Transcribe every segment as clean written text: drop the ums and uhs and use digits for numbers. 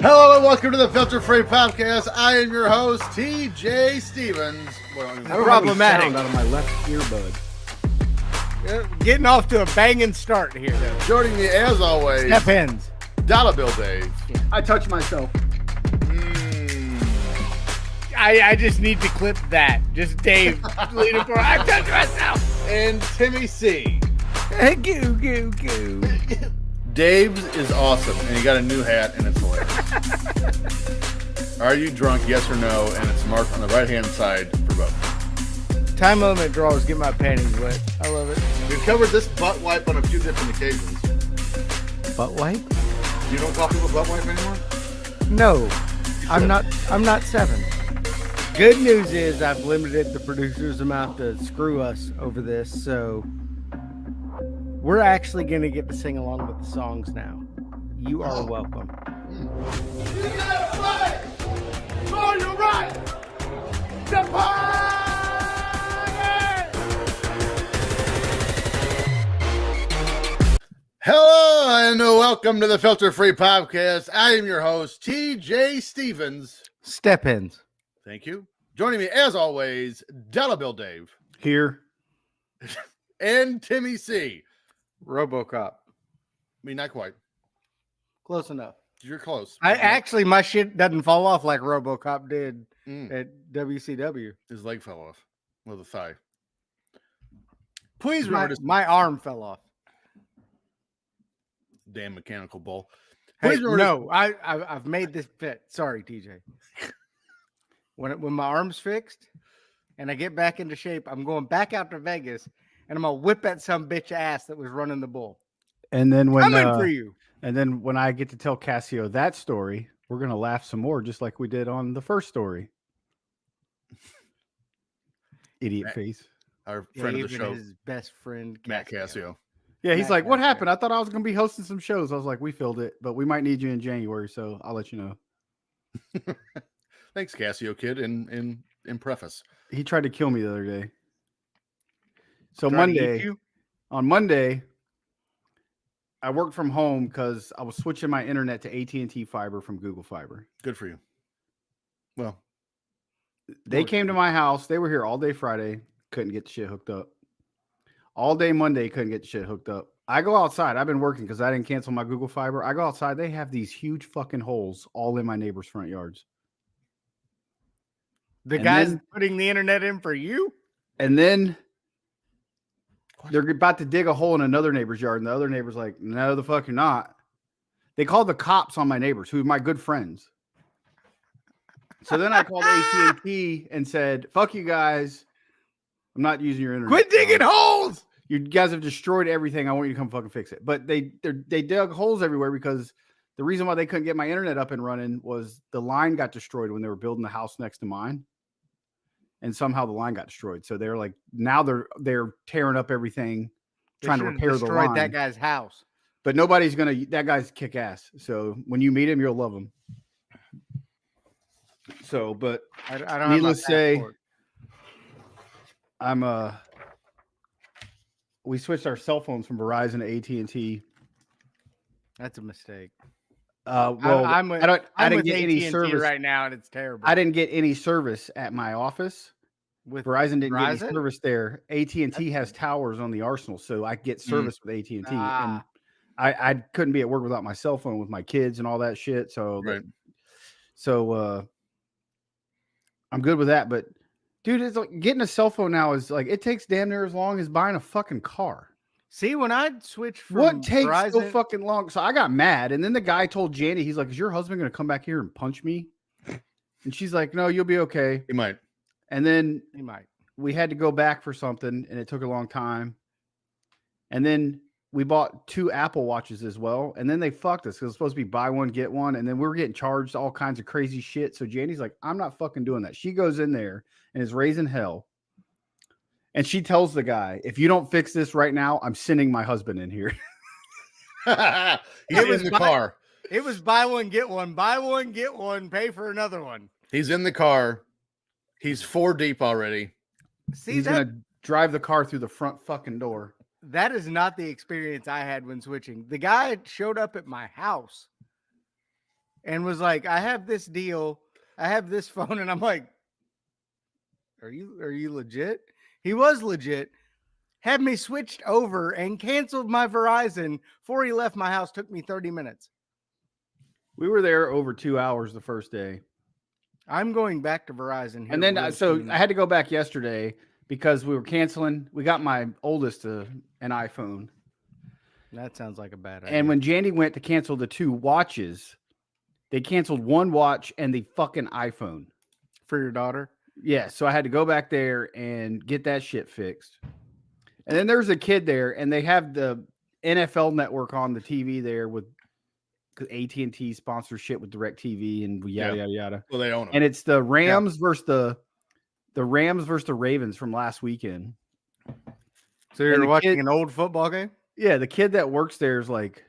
Hello and welcome to the Filter Free Podcast. I am your host, TJ Stevens. Problematic. Out of my left earbud. Getting off to a banging start here. Joining me as always, Step ends. Dollar Bill Dave. I touched myself. I just need to clip that. Just Dave leaning for I touched myself. And Timmy C. Goo, goo, goo. Dave's is awesome, and he got a new hat, and it's hilarious. Are you drunk? Yes or no? And it's marked on the right-hand side for both. Time limit draws get my panties wet. I love it. We've covered this butt wipe on a few different occasions. Butt wipe? You don't call people butt wipe anymore? No, I'm not 7. Good news is I've limited the producer's amount to screw us over this, so we're actually going to get to sing along with the songs now. You are welcome. You gotta fight for your right to party! Hello and welcome to the Filter Free Podcast. I am your host, TJ Stevens. Step ins. Thank you. Joining me as always, Dollar Bill Dave. Here. And Timmy C. RoboCop. I mean, not quite. Close enough. You're close. My shit doesn't fall off like RoboCop did at WCW. His leg fell off with a thigh. Please remember to My arm fell off. damn mechanical bull. Hey, Please remember no, I've made this fit. Sorry, TJ. When my arm's fixed and I get back into shape, I'm going back out to Vegas and I'm gonna whip at some bitch ass that was running the bull. And then when Coming for you. And then when I get to tell Cassio that story, we're gonna laugh some more, just like we did on the first story. Idiot face. our friend of the Dave show, and his best friend Matt Cassio. Yeah, he's Matt like, "What Cassio. happened? I thought I was gonna be hosting some shows." I was like, "We filled it, but we might need you in January, so I'll let you know." Thanks, Cassio kid. In preface, He tried to kill me the other day. So Trying to eat Monday, you? on Monday, I worked from home because I was switching my internet to AT&T fiber from Google Fiber. good for you. Well, They came to my house. They were here all day Friday. Couldn't get the shit hooked up. All day Monday, couldn't get the shit hooked up. I go outside. I've been working because I didn't cancel my Google Fiber. I go outside. They have these huge fucking holes all in my neighbors' front yards. The And guy's then- putting the internet in for you? And then they're about to dig a hole in another neighbor's yard. And the other neighbor's like, "No, the fuck you're not." They called the cops on my neighbors, who are my good friends. So then I called AT&T and said, "Fuck you guys. I'm not using your internet. Quit digging holes! You guys have destroyed everything. I want you to come fucking fix it." But they dug holes everywhere because the reason why they couldn't get my internet up and running was the line got destroyed when they were building the house next to mine. And somehow the line got destroyed. So they're like, now they're tearing up everything, trying to They should've repair the destroyed line. that guy's house. But nobody's gonna. That guy's kick ass. So when you meet him, you'll love him. So, but I don't have needless my to say, passport. we switched our cell phones from Verizon to AT&T. That's a mistake. Well, I'm with, I I'm didn't with get AT&T any service right now, and it's terrible. I didn't get any service at my office. with Verizon didn't get Verizon? any service there. AT&T has towers on the Arsenal, so I get service with AT&T. And Ah. I couldn't be at work without my cell phone with my kids and all that shit. So, right. I'm good with that. But dude, it's like getting a cell phone now is like, it takes damn near as long as buying a fucking car. See, when I switched from What takes so Verizon, fucking long? So I got mad, and then the guy told Jandy, he's like, "Is your husband going to come back here and punch me?" And she's like, "No, you'll be okay." He might. And then you might. we had to go back for something, and it took a long time. And then we bought 2 Apple Watches as well, and then they fucked us because it was supposed to be buy one get one, and then we were getting charged all kinds of crazy shit. So Jandy's like, "I'm not fucking doing that." She goes in there and is raising hell. And she tells the guy, "If you don't fix this right now, I'm sending my husband in here." He's in the car. It was buy one, get one, pay for another one. He's in the car. He's 4 deep already. See, He's going to drive the car through the front fucking door. that is not the experience I had when switching. The guy showed up at my house and was like, I have this deal. I have this phone. And I'm like, are you legit? He was legit. Had me switched over and canceled my Verizon before he left my house. Took me 30 minutes. We were there over 2 hours the first day. I'm going back to Verizon here. And then, real so soon. I had to go back yesterday because we were canceling. We got my oldest an iPhone. That sounds like a bad idea. And when Jandy went to cancel the 2 watches, they canceled 1 watch and the fucking iPhone. For your daughter? Yeah. So I had to go back there and get that shit fixed. And then there's a kid there, and they have the NFL network on the TV there with AT&T sponsorship with DirecTV and yada yada. Well, they own them. And it's the Rams versus the Rams versus the Ravens from last weekend. So you're watching an old football game? Yeah, the kid that works there is like,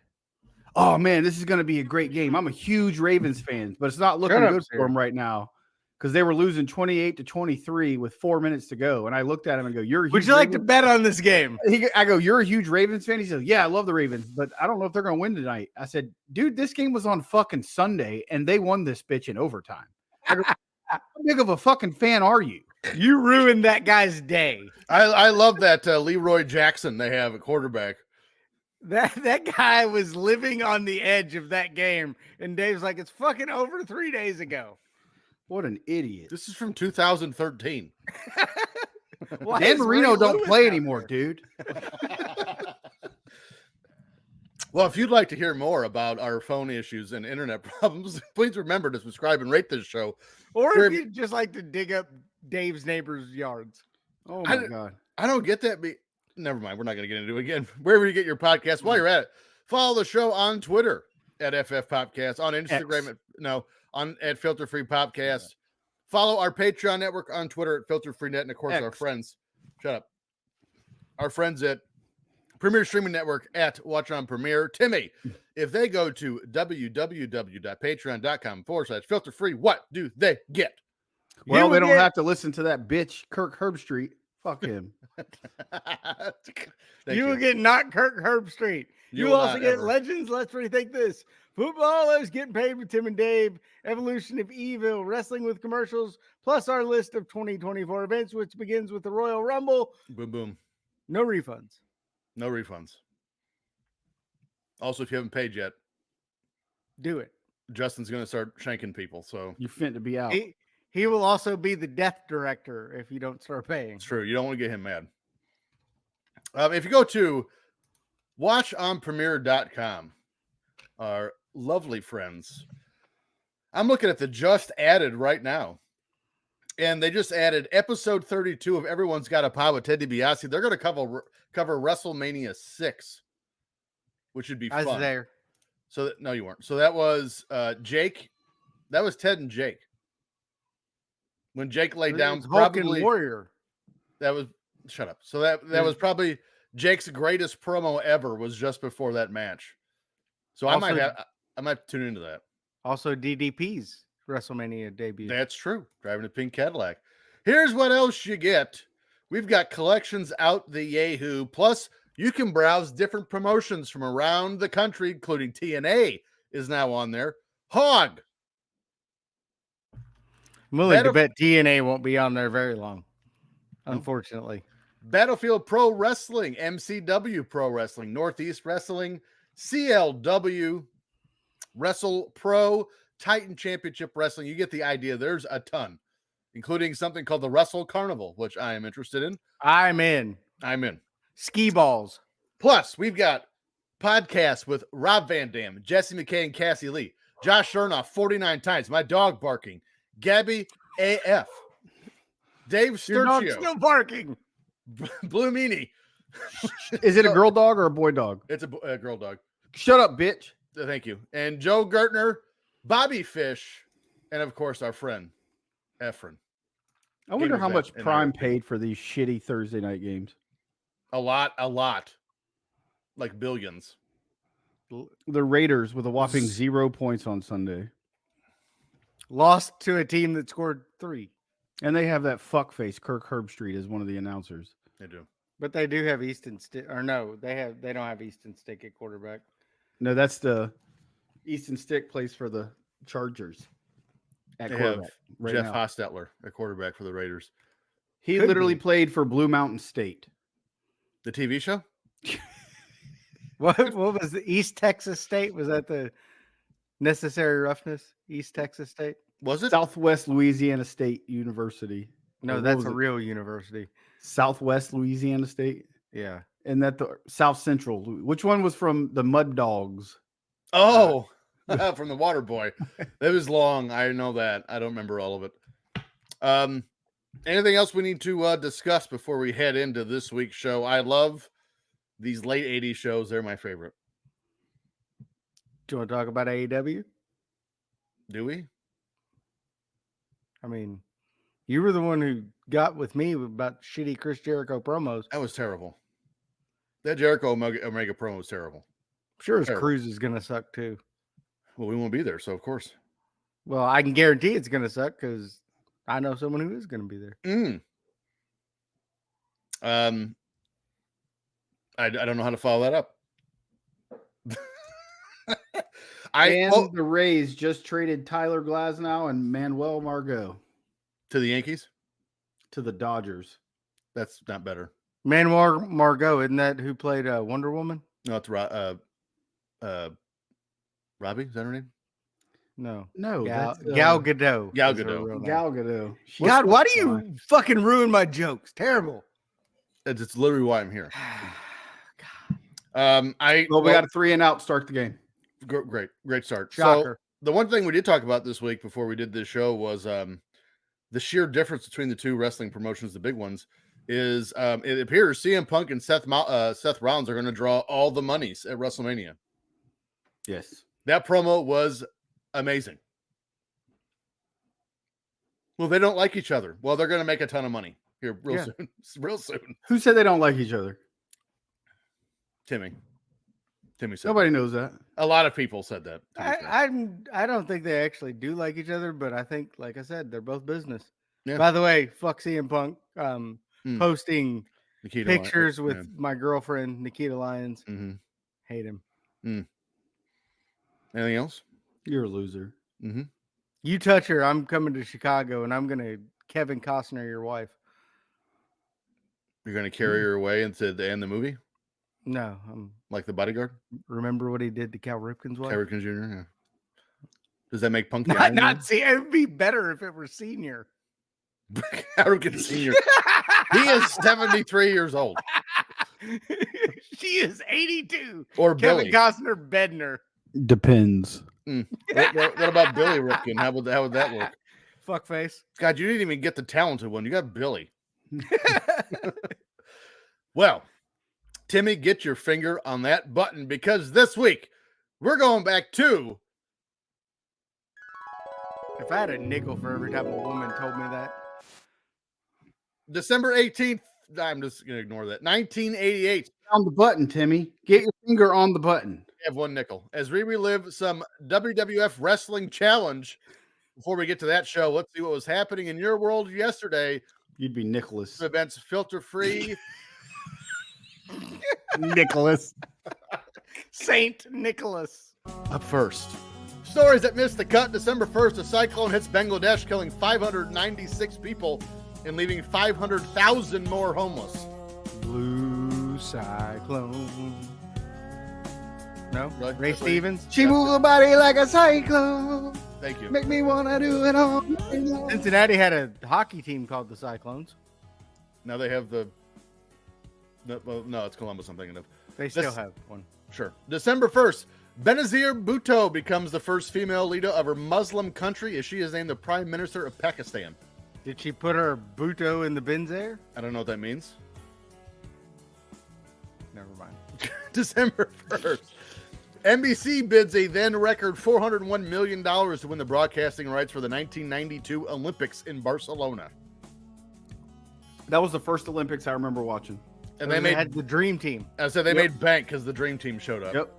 oh man, this is going to be a great game. I'm a huge Ravens fan, but it's not looking good for them right now because they were losing 28-23 with 4 minutes to go. And I looked at him and go, "You're a huge Would you like to bet on this game?" I go, "You're a huge Ravens fan?" He said, "Yeah, I love the Ravens, but I don't know if they're going to win tonight." I said, "Dude, this game was on fucking Sunday, and they won this bitch in overtime. How big of a fucking fan are you?" You ruined that guy's day. I love that Leroy Jackson they have at quarterback. That guy was living on the edge of that game, and Dave's like, "It's fucking over 3 days ago." What an idiot! This is from 2013. Dan Marino don't play anymore, dude. Well, if you'd like to hear more about our phone issues and internet problems, please remember to subscribe and rate this show. Or if you'd just like to dig up Dave's neighbors' yards. Oh my God. I don't get that. Never mind. We're not going to get into it again. Wherever you get your podcast, while you're at it, follow the show on Twitter at FF Popcast, on Instagram at Filter Free Popcast. Follow our Patreon network on Twitter at Filter Free Net, and of course our friends. Shut up. Our friends at Premier Streaming Network at Watch On Premiere. Timmy, if they go to www.patreon.com/filter free, what do they get? Well, they don't have to listen to that bitch Kirk Herbstreit. Fuck him. You will get not Kirk Herbstreit. You will also get Legends. Let's rethink this. Footballers getting paid with Tim and Dave. Evolution of Evil. Wrestling with commercials. Plus our list of 2024 events, which begins with the Royal Rumble. Boom, boom. No refunds. No refunds. Also, if you haven't paid yet, do it. Justin's going to start shanking people. So you're fit to be out. He will also be the death director if you don't start paying. It's true. You don't want to get him mad. If you go to watchonpremiere.com, our lovely friends, I'm looking at the just added right now. And they just added episode 32 of Everyone's Got a Pie with Ted DiBiase. They're going to cover WrestleMania 6, which would be fun. I was there. So no, you weren't. So that was Jake. That was Ted and Jake. When Jake laid down, probably Warrior. That was shut up. So that was probably Jake's greatest promo ever. Was just before that match. So also, I might tune into that. Also, DDP's WrestleMania debut. That's true. Driving a pink Cadillac. Here's what else you get. We've got collections out the Yahoo. Plus, you can browse different promotions from around the country, including TNA is now on there. Hog. I'm willing to bet TNA won't be on there very long, unfortunately. Battlefield Pro Wrestling, MCW Pro Wrestling, Northeast Wrestling, CLW, Wrestle Pro, Titan Championship Wrestling. You get the idea. There's a ton, including something called the Wrestle Carnival, which I am interested in. I'm in. Ski balls. Plus, we've got podcasts with Rob Van Dam, Jesse McKay, and Cassie Lee. Josh Chernoff 49 times. My dog barking. Gabby AF. Dave Sturcio. Your dog's still barking. Blue Meanie. Is it a girl dog or a boy dog? It's a girl dog. Shut up, bitch. Thank you. And Joe Gertner, Bobby Fish, and of course our friend Efren. I wonder how much Prime paid for these shitty Thursday night games. A lot. Like billions. The Raiders with a whopping 0 points on Sunday. Lost to a team that scored 3. And they have that fuckface Kirk Herbstreit as one of the announcers. They do. But they do have Easton Stick. Or no, they don't have Easton Stick at quarterback. No, that's the Easton Stick plays for the Chargers at They quarterback have right Jeff now. Hostetler, a quarterback for the Raiders. He Could literally be. played for Blue Mountain State. The TV show? What was the East Texas State? Was that the Necessary Roughness? East Texas State? Was it? Southwest Louisiana State University. No, What that's was a it? real university. Southwest Louisiana State. Yeah. And that the South Central. Which one was from the Mud Dogs? Oh, from the Water Boy. That was long. I know that. I don't remember all of it. Anything else we need to discuss before we head into this week's show? I love these late 80s shows. They're my favorite. Do you want to talk about AEW? Do we? I mean, you were the one who got with me about shitty Chris Jericho promos. That was terrible. That Jericho Omega promo was terrible. I'm sure his Terrible. cruise is going to suck too. Well, we won't be there, so of course. Well, I can guarantee it's going to suck because I know someone who is going to be there. I don't know how to follow that up. The Rays just traded Tyler Glasnow and Manuel Margot To the Yankees? to the Dodgers. That's not better. Manuel Margot, isn't that who played Wonder Woman? No, it's Robbie. Is that her name? No. No, Gal that's, Gadot. Gal is her Gadot. real name. Gal Gadot. God, why do you fucking ruin my jokes? Terrible. It's literally why I'm here. Well, we got a 3 and out. Start the game. Great start. Shocker. So the one thing we did talk about this week before we did this show was the sheer difference between the two wrestling promotions, the big ones, is it appears CM Punk and Seth Rollins are going to draw all the monies at WrestleMania. Yes. That promo was amazing. Well, they don't like each other. Well, they're going to make a ton of money here soon. Real soon. Who said they don't like each other? Timmy said Nobody knows that. a lot of people said that. Timmy said. I don't think they actually do like each other, but I think, like I said, they're both business. Yeah. By the way, fuck CM Punk posting Nikita pictures Lyons. with my girlfriend Nikita Lyons. Mm-hmm. Hate him. Anything else? You're a loser. Mm-hmm. You touch her, I'm coming to Chicago, and I'm gonna Kevin Costner your wife. You're going to carry her away into the end of the movie, No, like the Bodyguard, remember what he did to Cal Ripken's wife? Cal Ripken Jr. Yeah. Does that make Punk the Iron Man? Not see. It would be better if it were senior. Cal Ripken Sr. He is 73 years old. She is 82. Or Kevin Billy. Costner Bedner. Depends. What about Billy Ripken? How would that work? Fuckface. God, you didn't even get the talented one. You got Billy. Well, Timmy, get your finger on that button because this week we're going back to If I had a nickel for every time a woman told me that. December 18th. I'm just going to ignore that. 1988. On the button, Timmy. Get your finger on the button. We have one nickel. As we relive some WWF Wrestling Challenge. Before we get to that show, let's see what was happening in your world yesterday. You'd be Nicholas. Events filter free. Nicholas. Saint Nicholas. Up first. Stories that missed the cut. December 1st, a cyclone hits Bangladesh, killing 596 people and leaving 500,000 more homeless. Blue Cyclone. No? Really? Ray Stevens? She move her body like a cyclone. Thank you. Make me wanna do it all night long. Cincinnati had a hockey team called the Cyclones. Now they have the... No, it's Columbus I'm thinking of. They still have one. Sure. December 1st, Benazir Bhutto becomes the first female leader of her Muslim country as she is named the Prime Minister of Pakistan. Did she put her Bhutto in the bins there? I don't know what that means. Never mind. December 1st. NBC bids a then record $401 million to win the broadcasting rights for the 1992 Olympics in Barcelona. That was the first Olympics I remember watching. And They had the Dream Team. I said they made bank because the Dream Team showed up. Yep.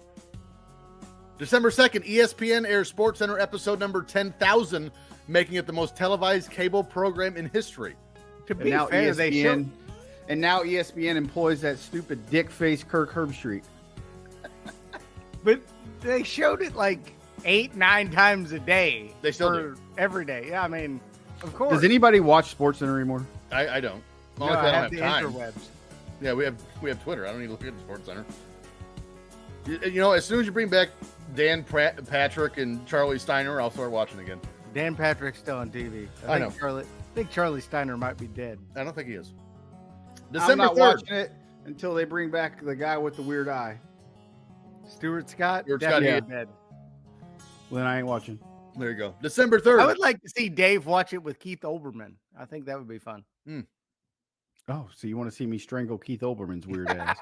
December 2nd, ESPN airs SportsCenter episode number 10,000, making it the most televised cable program in history. To And be now fair, they showed... ESPN employs that stupid dick face Kirk Herbstreit. But they showed it like 8-9 times a day. They still do. Every day. Yeah, I mean, of course. Does anybody watch SportsCenter anymore? I don't. No, Only 'cause I I have don't the have time. interwebs. Yeah, we have Twitter. I don't need to look at the Sports Center. You know, as soon as you bring back Dan Patrick and Charlie Steiner, I'll start watching again. Dan Patrick's still on TV. I know. I think Charlie Steiner might be dead. I don't think he is. I'm December not 3rd. watching it until they bring back the guy with the weird eye. Stuart Scott? Stuart Scott, Definitely dead. Then I ain't watching. There you go. December 3rd. I would like to see Dave watch it with Keith Olbermann. I think that would be fun. Oh, so you want to see me strangle Keith Olbermann's weird ass?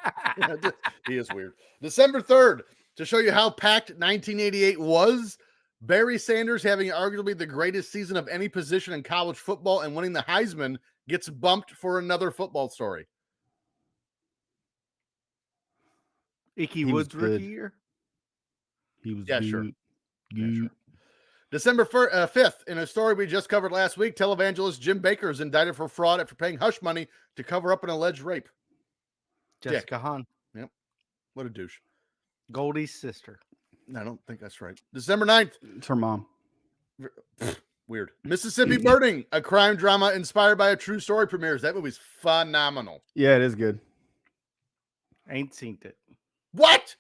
He is weird. December 3rd, to show you how packed 1988 was, Barry Sanders having arguably the greatest season of any position in college football and winning the Heisman gets bumped for another football story. Icky He was Woods rookie good. year? He was Yeah, sure. good. Yeah, sure. December 5th, in a story we just covered last week, televangelist Jim Baker is indicted for fraud after paying hush money to cover up an alleged rape. Jessica Hahn. What a douche. Goldie's sister. I don't think that's right. December 9th, It's her mom. weird. Mississippi Burning, a crime drama inspired by a true story premieres. That movie's phenomenal. Yeah, it is good. Ain't seen it. What?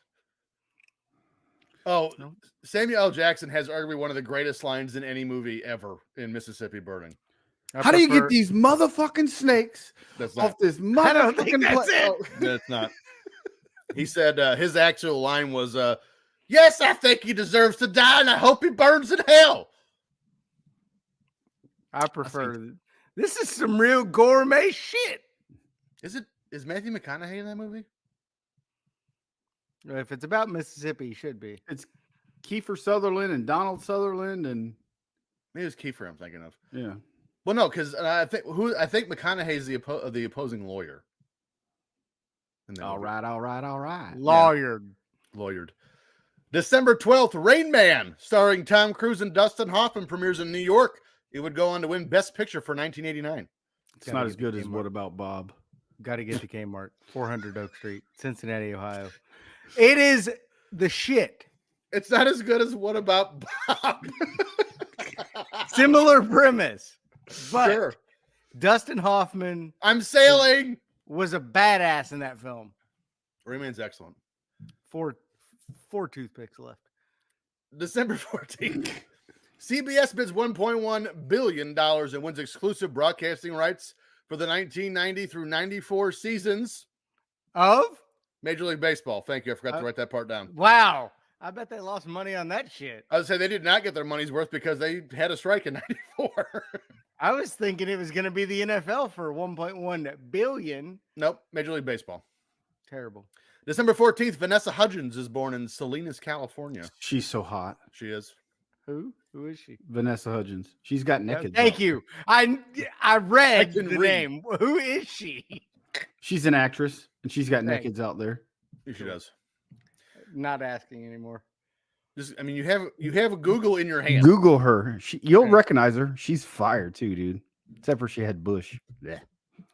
Oh, No. Samuel L. Jackson has arguably one of the greatest lines in any movie ever in Mississippi Burning. How do you get these motherfucking snakes That's not. off this I don't think motherfucking that's it. Oh, That's not. He said his actual line was, "Yes, I think he deserves to die, and I hope he burns in hell." I prefer. This is some real gourmet shit. Is Matthew McConaughey in that movie? If it's about Mississippi, he should be. It's Kiefer Sutherland and Donald Sutherland and Maybe it was Kiefer I'm thinking of. yeah. Well, no, because I think McConaughey's the opposing lawyer. in that All movie. right. Lawyered. December 12th, Rain Man, starring Tom Cruise and Dustin Hoffman, premieres in New York. It would go on to win Best Picture for 1989. It's not as good as What About Bob? Got to get to Kmart, 400 Oak Street, Cincinnati, Ohio. It is the shit. It's not as good as What About Bob? Similar premise, but Sure. Dustin Hoffman I'm sailing. was a badass in that film. Rain Man's excellent. Four toothpicks left. December 14th. CBS bids $1.1 billion and wins exclusive broadcasting rights for the 1990 through 94 seasons Of? Major League Baseball. Thank you. I forgot to write that part down. Wow. I bet they lost money on that shit. I would say they did not get their money's worth because they had a strike in 94. I was thinking it was going to be the NFL for 1.1 billion. Nope. Major League Baseball. Terrible. December 14th, Vanessa Hudgens is born in Salinas, California. She's so hot. She is. Who? Who is she? Vanessa Hudgens. She's got naked. Thank you. I read can the read. name. Who is she? She's an actress, and she's got Thanks. nakeds out there. She does. Not asking anymore. I mean, you have a Google in your hand. Google her. You'll Okay. recognize her. She's fire too, dude. Except for she had bush. Yeah.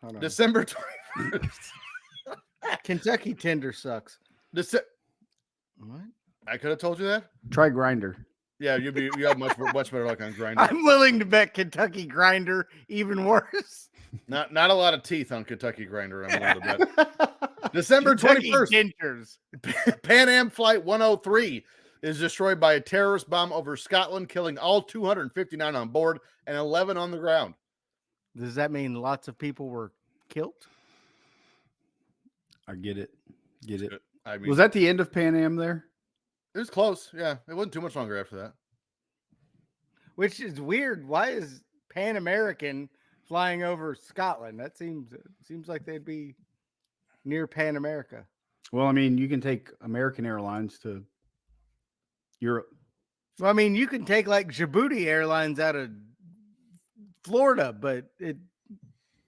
Hold on. December 21st. Kentucky Tender sucks. What? What? I could have told you that. Try Grinder. Yeah, you have much better luck on Grindr. I'm willing to bet Kentucky Grinder even worse. Not a lot of teeth on Kentucky Grinder. I'm willing to bet. December Kentucky 21st, Tenders. Pan Am Flight 103 is destroyed by a terrorist bomb over Scotland, killing all 259 on board and 11 on the ground. Does that mean lots of people were killed? I get it. Get it. I mean, Was that the end of Pan Am there? it was close. Yeah, it wasn't too much longer after that. Which is weird. Why is Pan American flying over Scotland? That seems like they'd be near Pan America. Well, I mean, you can take American Airlines to Europe. Well, I mean, you can take like Djibouti Airlines out of Florida, but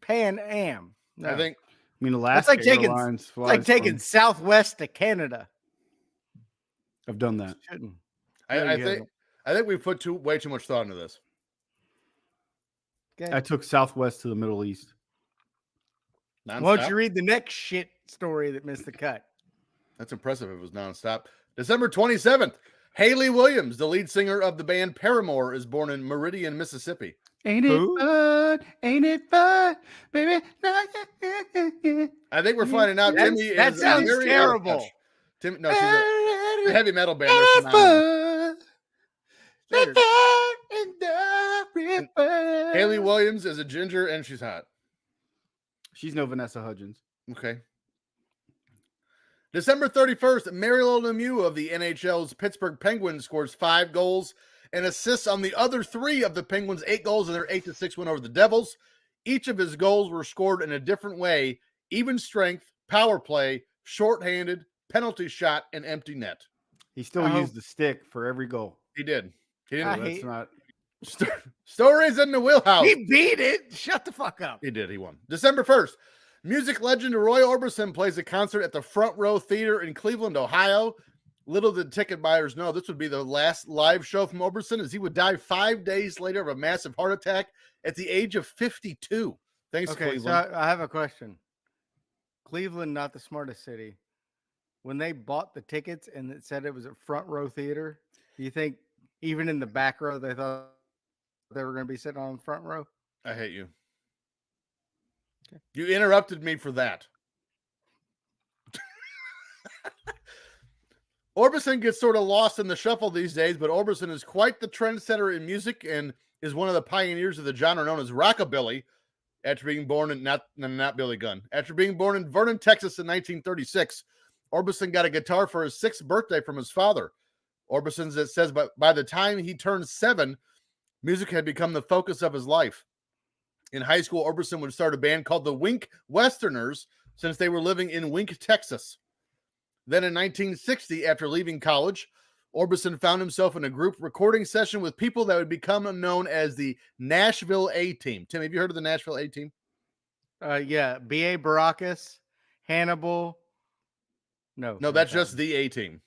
Pan Am. No. I think I mean, Alaska like taking- Airlines it's like flies taking from- Southwest to Canada. I've done that. Shouldn't. I No, you think I think we've put way too much thought into this. Okay. I took Southwest to the Middle East. Why don't Nonstop? you read the next shit story that missed the cut? That's impressive. It was nonstop. December 27th, Haley Williams, the lead singer of the band Paramore, is born in Meridian, Mississippi. Ain't it Who? fun? Ain't it fun, baby? I think we're finding out Timmy That is sounds very out of terrible. touch. No, she's a heavy metal band. They're phenomenal. Haley Williams is a ginger and she's hot. She's no Vanessa Hudgens. Okay. December 31st, Mario Lemieux of the NHL's Pittsburgh Penguins scores 5 goals and assists on the other 3 of the Penguins' 8 goals in their 8-6 win over the Devils. Each of his goals were scored in a different way: even strength, power play, shorthanded, penalty shot, and empty net. He still used the stick for every goal. He did. He didn't. That's not. Stories in the wheelhouse. He beat it. Shut the fuck up. He did. He won. December 1st, music legend Roy Orbison plays a concert at the Front Row Theater in Cleveland, Ohio. Little did ticket buyers know this would be the last live show from Orbison, as he would die 5 days later of a massive heart attack at the age of 52. Thanks, Okay, Cleveland. so I have a question. Cleveland, not the smartest city. When they bought the tickets and it said it was a Front Row Theater, do you think even in the back row they thought they were going to be sitting on the front row? I hate you. Okay. You interrupted me for that. Orbison gets sort of lost in the shuffle these days, but Orbison is quite the trendsetter in music and is one of the pioneers of the genre known as rockabilly. After being born in not Billy Gunn. After being born in Vernon, Texas in 1936, Orbison got a guitar for his 6th birthday from his father. Orbison says by the time he turned 7, music had become the focus of his life. In high school, Orbison would start a band called the Wink Westerners since they were living in Wink, Texas. Then in 1960, after leaving college, Orbison found himself in a group recording session with people that would become known as the Nashville A-Team. Tim, have you heard of the Nashville A-Team? Yeah, B.A. Baracus, Hannibal. No, that's just the A-Team.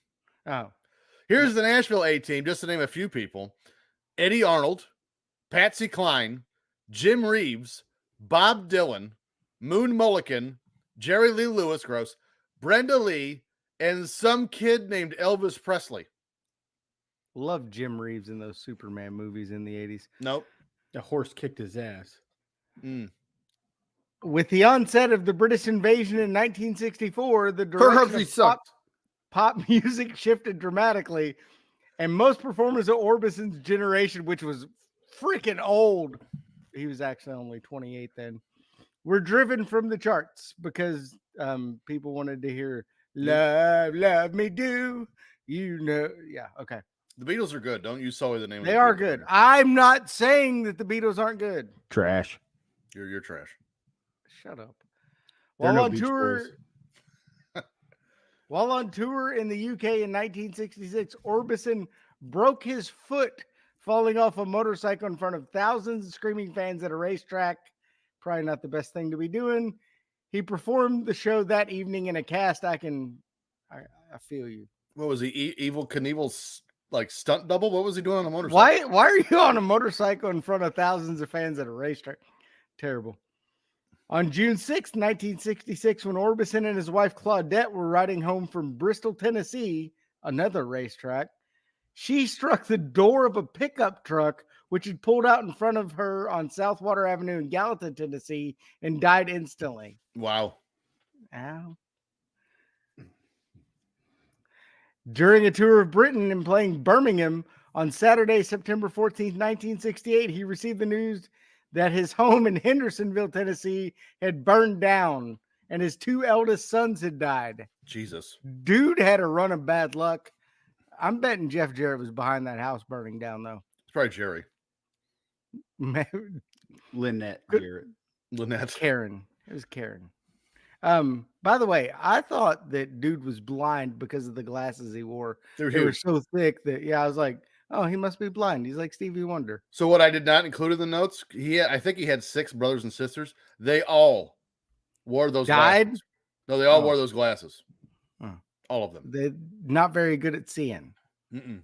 Oh, Here's the Nashville A-Team, just to name a few people: Eddie Arnold, Patsy Cline, Jim Reeves, Bob Dylan, Moon Mullican, Jerry Lee Lewis, gross, Brenda Lee, and some kid named Elvis Presley. love Jim Reeves in those Superman movies in the 80s. Nope. The horse kicked his ass. With the onset of the British invasion in 1964, the direction of pop music shifted dramatically, and most performers of Orbison's generation, which was freaking old, he was actually only 28 then, were driven from the charts because people wanted to hear "Love, Love Me Do," you know. Yeah, okay. The Beatles are good. Don't you sully the name of They the are Beatles. good. I'm not saying that the Beatles aren't good. Trash. You're trash. Shut up. They're While no on Beach tour, Boys. while on tour in the UK in 1966, Orbison broke his foot falling off a motorcycle in front of thousands of screaming fans at a racetrack. Probably not the best thing to be doing. He performed the show that evening in a cast. I feel you. What was he? Evil Knievel's like stunt double? What was he doing on a motorcycle? Why are you on a motorcycle in front of thousands of fans at a racetrack? Terrible. On June 6, 1966, when Orbison and his wife Claudette were riding home from Bristol, Tennessee, another racetrack, she struck the door of a pickup truck which had pulled out in front of her on Southwater Avenue in Gallatin, Tennessee, and died instantly. Wow. Ow. During a tour of Britain and playing Birmingham on Saturday, September 14th, 1968, he received the news that his home in Hendersonville, Tennessee had burned down and his 2 eldest sons had died. Jesus. Dude had a run of bad luck. I'm betting Jeff Jarrett was behind that house burning down, though. It's probably Jerry. Lynette Garrett. Lynette. Karen. It was Karen. By the way, I thought that dude was blind because of the glasses he wore. They were They were huge. so thick that, I was like, oh, he must be blind. He's like Stevie Wonder. So what I did not include in the notes, I think he had 6 brothers and sisters. They all wore those Died? glasses. No, they all Oh. wore those glasses. Oh. All of them. They're not very good at seeing. Mm-mm.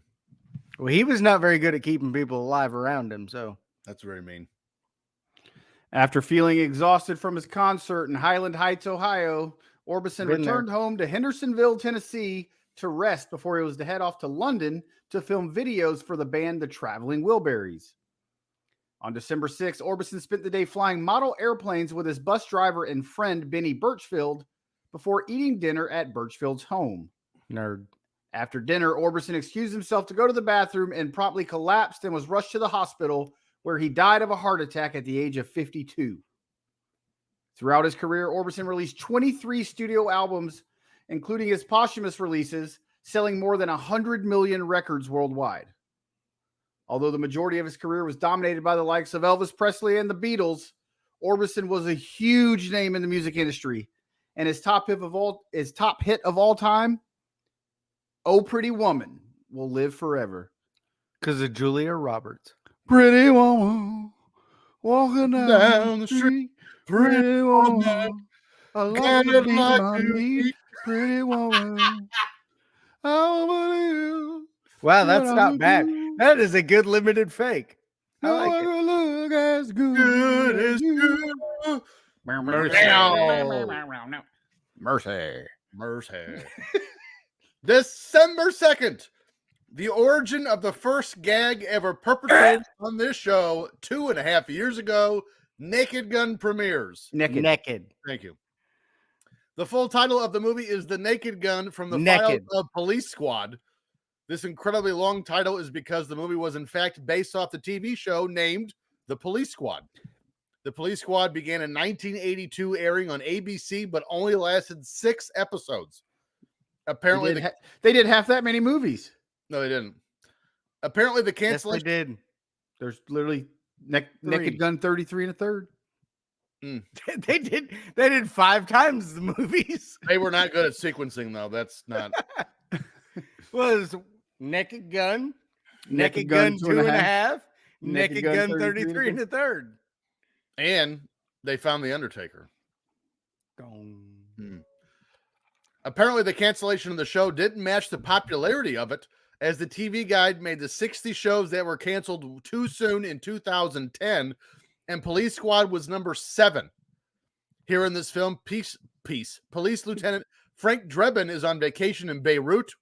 Well, he was not very good at keeping people alive around him. So That's very mean. After feeling exhausted from his concert in Highland Heights, Ohio, Orbison Been returned home to Hendersonville, Tennessee to rest before he was to head off to London to film videos for the band The Traveling Wilburys. On December 6th, Orbison spent the day flying model airplanes with his bus driver and friend Benny Birchfield before eating dinner at Birchfield's home. Nerd. After dinner, Orbison excused himself to go to the bathroom and promptly collapsed and was rushed to the hospital, where he died of a heart attack at the age of 52. Throughout his career, Orbison released 23 studio albums, including his posthumous releases, selling more than 100 million records worldwide. Although the majority of his career was dominated by the likes of Elvis Presley and the Beatles, Orbison was a huge name in the music industry, and his top hit of all time, "Oh Pretty Woman," will live forever. Because of Julia Roberts. Pretty woman walking down the street. Pretty woman, I love to be my meat. Pretty woman, I believe. Wow, that's not bad. That is a good limited fake. I No like one it. will look as good as you. Mercy. December 2nd, the origin of the first gag ever perpetrated on this show 2.5 years ago, Naked Gun premieres. Naked. Thank you. The full title of the movie is The Naked Gun from the Naked. Files of Police Squad. This incredibly long title is because the movie was in fact based off the TV show named The Police Squad. The Police Squad began in 1982, airing on ABC, but only lasted 6 episodes. Apparently, they did half that many movies. No, they didn't. Apparently, the Yes, they cancellation. did. There's literally Naked Gun 33 1/3. They did 5 times the movies. They were not good at sequencing, though. That's not. Was Naked Gun, Naked Naked Gun Gun 2.5, Naked Naked Gun Gun 33 33 1/3. And they found The Undertaker. Apparently, the cancellation of the show didn't match the popularity of it, as the TV Guide made the 60 shows that were canceled too soon in 2010, and Police Squad was number 7. Here in this film, Police Lieutenant Frank Drebin is on vacation in Beirut.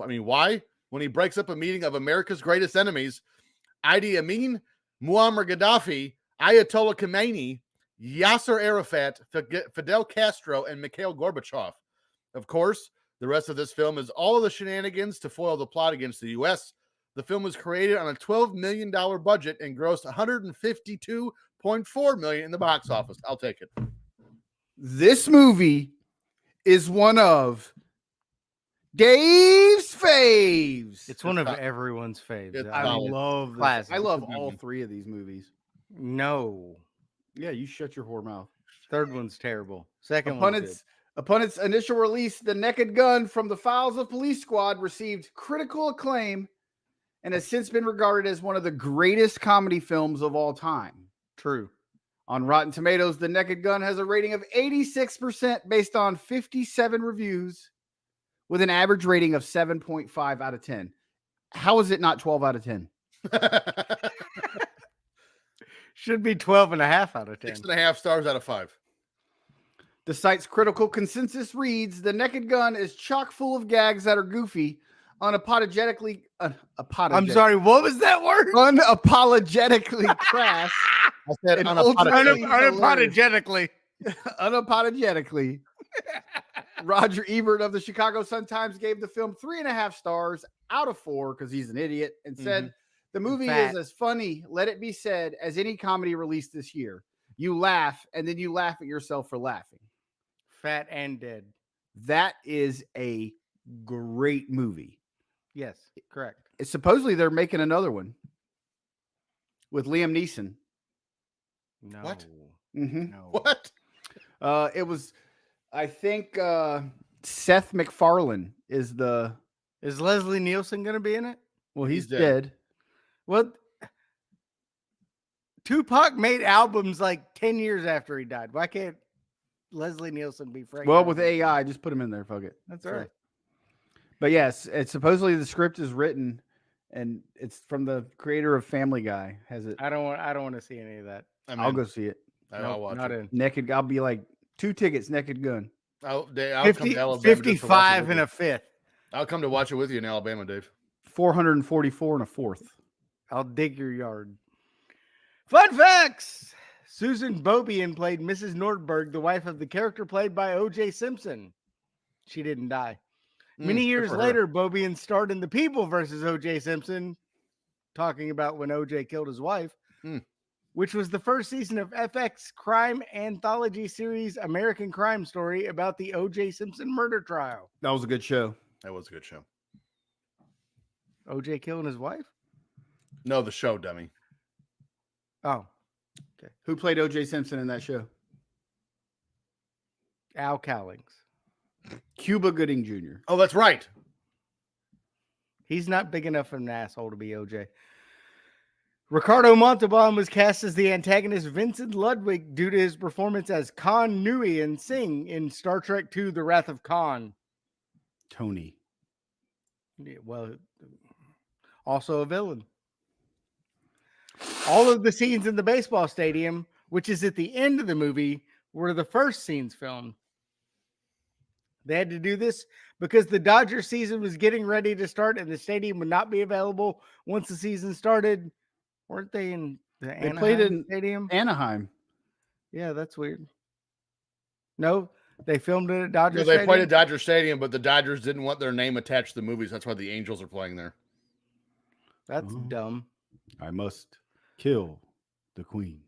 I mean, why? When he breaks up a meeting of America's greatest enemies, Idi Amin, Muammar Gaddafi, Ayatollah Khomeini, Yasser Arafat, Fidel Castro, and Mikhail Gorbachev. Of course, the rest of this film is all of the shenanigans to foil the plot against the U.S. The film was created on a $12 million budget and grossed $152.4 million in the box office. I'll take it. This movie is one of Dave's faves. It's one of everyone's faves. It's I solid. love this. Classic. I love all 3 of these movies. No. Yeah, you shut your whore mouth. Third one's terrible. Second Upon one's its initial release, The Naked Gun from the Files of Police Squad received critical acclaim and has since been regarded as one of the greatest comedy films of all time. true. On Rotten Tomatoes, The Naked Gun has a rating of 86% based on 57 reviews with an average rating of 7.5 out of 10. How is it not 12 out of 10? Should be 12.5 out of 10. 6.5 stars out of 5. The site's critical consensus reads, The Naked Gun is chock full of gags that are goofy, unapologetically... I'm sorry, what was that word? Unapologetically crass. I said And Unapologetically. Unapologetically. Roger Ebert of the Chicago Sun-Times gave the film 3.5 stars out of 4 because he's an idiot and said, the movie is as funny, let it be said, as any comedy released this year. You laugh, and then you laugh at yourself for laughing. Fat and dead. That is a great movie. Yes, correct. Supposedly they're making another one with Liam Neeson. No. What? Mm-hmm. No. What? It was, I think, Seth MacFarlane is the. Is Leslie Nielsen going to be in it? Well, he's He's dead. dead. What? Tupac made albums like 10 years after he died. Why can't Leslie Nielsen be Frank? Well, with Ocean? AI, just put him in there. Fuck it. That's all right. But yes, it's supposedly the script is written, and it's from the creator of Family Guy. Has it? I don't want to see any of that. I'll go see it. I'll Nope, watch not it. in. Naked. I'll be like 2 tickets. Naked Gun. I'll come to 50, Alabama just to watch 55 it. and a fifth. I'll come to watch it with you in Alabama, Dave. 444 and a fourth. I'll dig your yard. Fun facts. Susan Bobian played Mrs. Nordberg, the wife of the character played by O.J. Simpson. She didn't die. Many years later, Bobian starred in The People versus O.J. Simpson, talking about when O.J. killed his wife, which was the first season of FX crime anthology series American Crime Story about the O.J. Simpson murder trial. That was a good show. That was a good show. O.J. killing his wife? No, the show, dummy. Oh. Okay. Who played O.J. Simpson in that show? Al Cowlings. Cuba Gooding Jr. Oh, that's right. He's not big enough of an asshole to be OJ. Ricardo Montalban was cast as the antagonist Vincent Ludwig due to his performance as Khan Nui and Singh in Star Trek II, The Wrath of Khan. Tony. Yeah, well, also a villain. All of the scenes in the baseball stadium, which is at the end of the movie, were the first scenes filmed. They had to do this because the Dodgers season was getting ready to start and the stadium would not be available once the season started. Weren't they in the Anaheim played in stadium? Anaheim. Yeah, that's weird. No, they filmed it at Dodger Stadium. They played at Stadium? Dodger Stadium, but the Dodgers didn't want their name attached to the movies. That's why the Angels are playing there. That's dumb. I must kill the queen.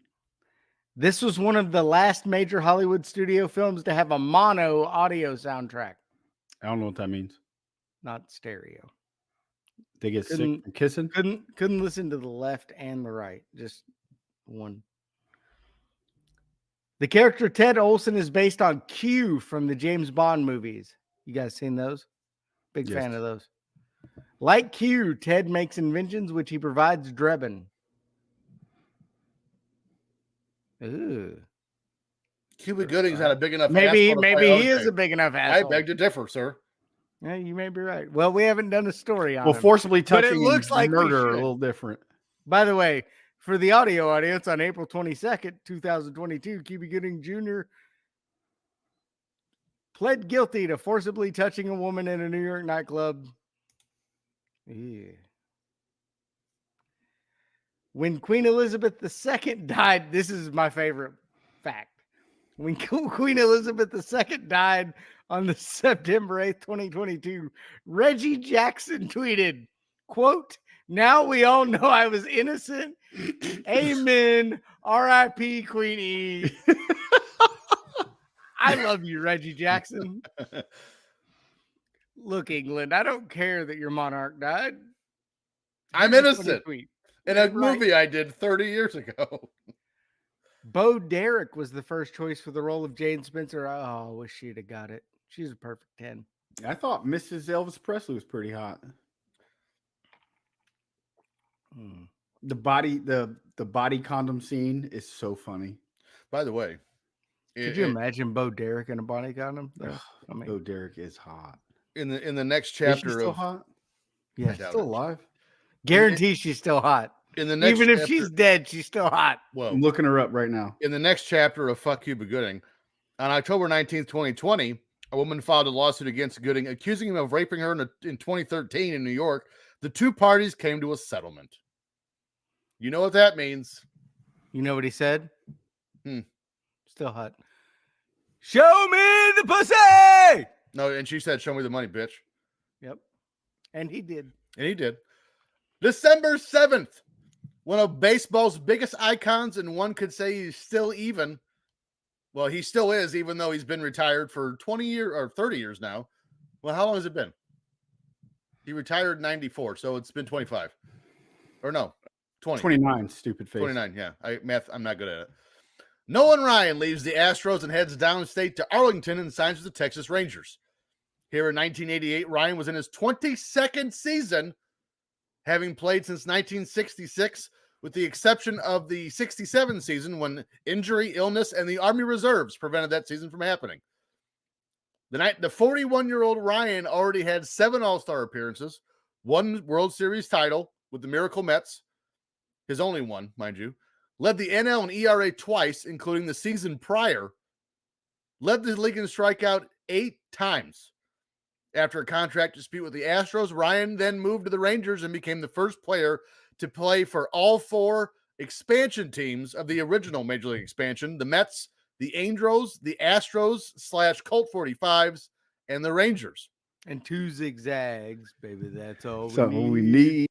This was one of the last major Hollywood studio films to have a mono audio soundtrack. I don't know what that means. Not stereo. They get sick from kissing? Couldn't listen to the left and the right. Just one. The character Ted Olson is based on Q from the James Bond movies. You guys seen those? Big fan of those. Like Q, Ted makes inventions which he provides Drebin. Ooh. Cuba Gooding's not a big enough Maybe asshole to play he OJ. is a big enough asshole. I beg to differ, sir. Yeah, you may be right. Well, we haven't done a story on Well, him. forcibly But it touching looks and like we murder are a should. little different. By the way, for the audio audience, on April 22nd, 2022, Cuba Gooding Jr. pled guilty to forcibly touching a woman in a New York nightclub. Yeah. When Queen Elizabeth II died, this is my favorite fact. When Queen Elizabeth II died on the September 8th, 2022, Reggie Jackson tweeted, quote, "Now we all know I was innocent. Amen. R.I.P. Queen E." I love you, Reggie Jackson. Look, England, I don't care that your monarch died. I'm innocent. In a movie I did 30 years ago. Bo Derek was the first choice for the role of Jane Spencer. Oh, I wish she'd have got it. She's a perfect 10. I thought Mrs. Elvis Presley was pretty hot. The body condom scene is so funny. By the way, could you imagine Bo Derek in a body condom? I mean, Bo Derek is hot. In the next chapter, is she still hot? Yeah, she's still alive. Guarantee she's still hot. In the next even if chapter, she's dead, she's still hot. Whoa. I'm looking her up right now. In the next chapter of Fuck Cuba Gooding, on October 19th, 2020, a woman filed a lawsuit against Gooding, accusing him of raping her in 2013 in New York. The two parties came to a settlement. You know what that means? You know what he said? Still hot. Show me the pussy! No, and she said, "Show me the money, bitch." Yep. And he did. And he did. December 7th, one of baseball's biggest icons, and one could say he's still even. Well, he still is, even though he's been retired for 20 years or 30 years now. Well, how long has it been? He retired in 94, so it's been 25. Or no, 20. 29, stupid face. 29, yeah. I'm not good at it. Nolan Ryan leaves the Astros and heads downstate to Arlington and signs with the Texas Rangers. Here in 1988, Ryan was in his 22nd season, having played since 1966, with the exception of the 67 season when injury, illness, and the Army Reserves prevented that season from happening. The 41-year-old Ryan already had 7 All-Star appearances, 1 World Series title with the Miracle Mets, his only one, mind you, led the NL and ERA twice, including the season prior, led the league in strikeout 8 times. After a contract dispute with the Astros, Ryan then moved to the Rangers and became the first player to play for all 4 expansion teams of the original Major League expansion: the Mets, the Angels, the Astros / Colt 45s, and the Rangers. And 2 zigzags, baby. That's all Something we need.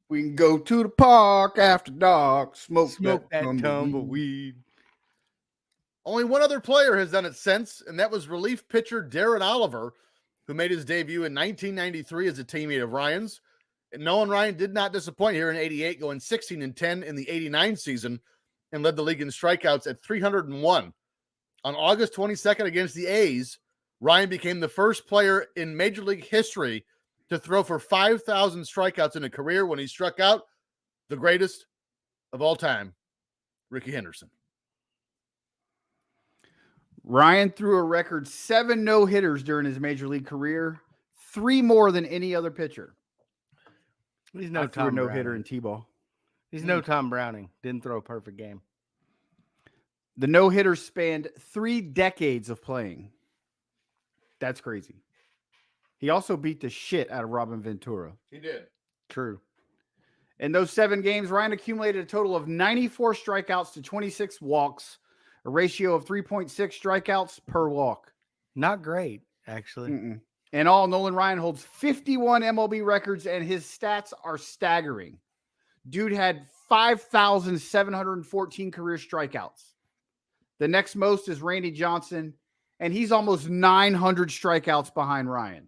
We can go to the park after dark, smoke that tumbleweed. Only one other player has done it since, and that was relief pitcher Darren Oliver, who made his debut in 1993 as a teammate of Ryan's. And Nolan Ryan did not disappoint here in 88, going 16-10 in the 89 season and led the league in strikeouts at 301. On August 22nd against the A's, Ryan became the first player in Major League history to throw for 5,000 strikeouts in a career when he struck out the greatest of all time, Rickey Henderson. Ryan threw a record 7 no-hitters during his Major League career, 3 more than any other pitcher. He's no Tom no-hitter in T-ball. He's no Tom Browning. Didn't throw a perfect game. The no-hitter spanned 3 decades of playing. That's crazy. He also beat the shit out of Robin Ventura. He did. True. In those 7 games, Ryan accumulated a total of 94 strikeouts to 26 walks, a ratio of 3.6 strikeouts per walk. Not great, actually. In all, Nolan Ryan holds 51 MLB records, and his stats are staggering. Dude had 5,714 career strikeouts. The next most is Randy Johnson, and he's almost 900 strikeouts behind Ryan.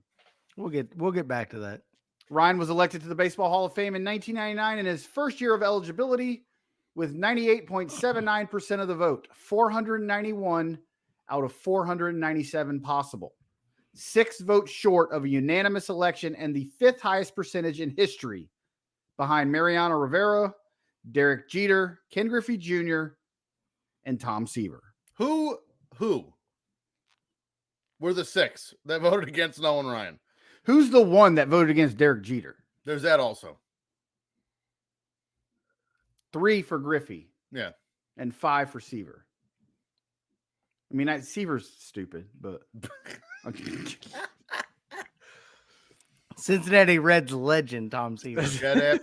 We'll get back to that. Ryan was elected to the Baseball Hall of Fame in 1999 in his first year of eligibility with 98.79% of the vote, 491 out of 497 possible. 6 votes short of a unanimous election and the 5th highest percentage in history, behind Mariano Rivera, Derek Jeter, Ken Griffey Jr., and Tom Seaver. Who were the 6 that voted against Nolan Ryan? Who's the one that voted against Derek Jeter? There's that also. 3 for Griffey. Yeah. And 5 for Seaver. I mean, Seaver's stupid, but... Cincinnati Reds legend, Tom Seaver.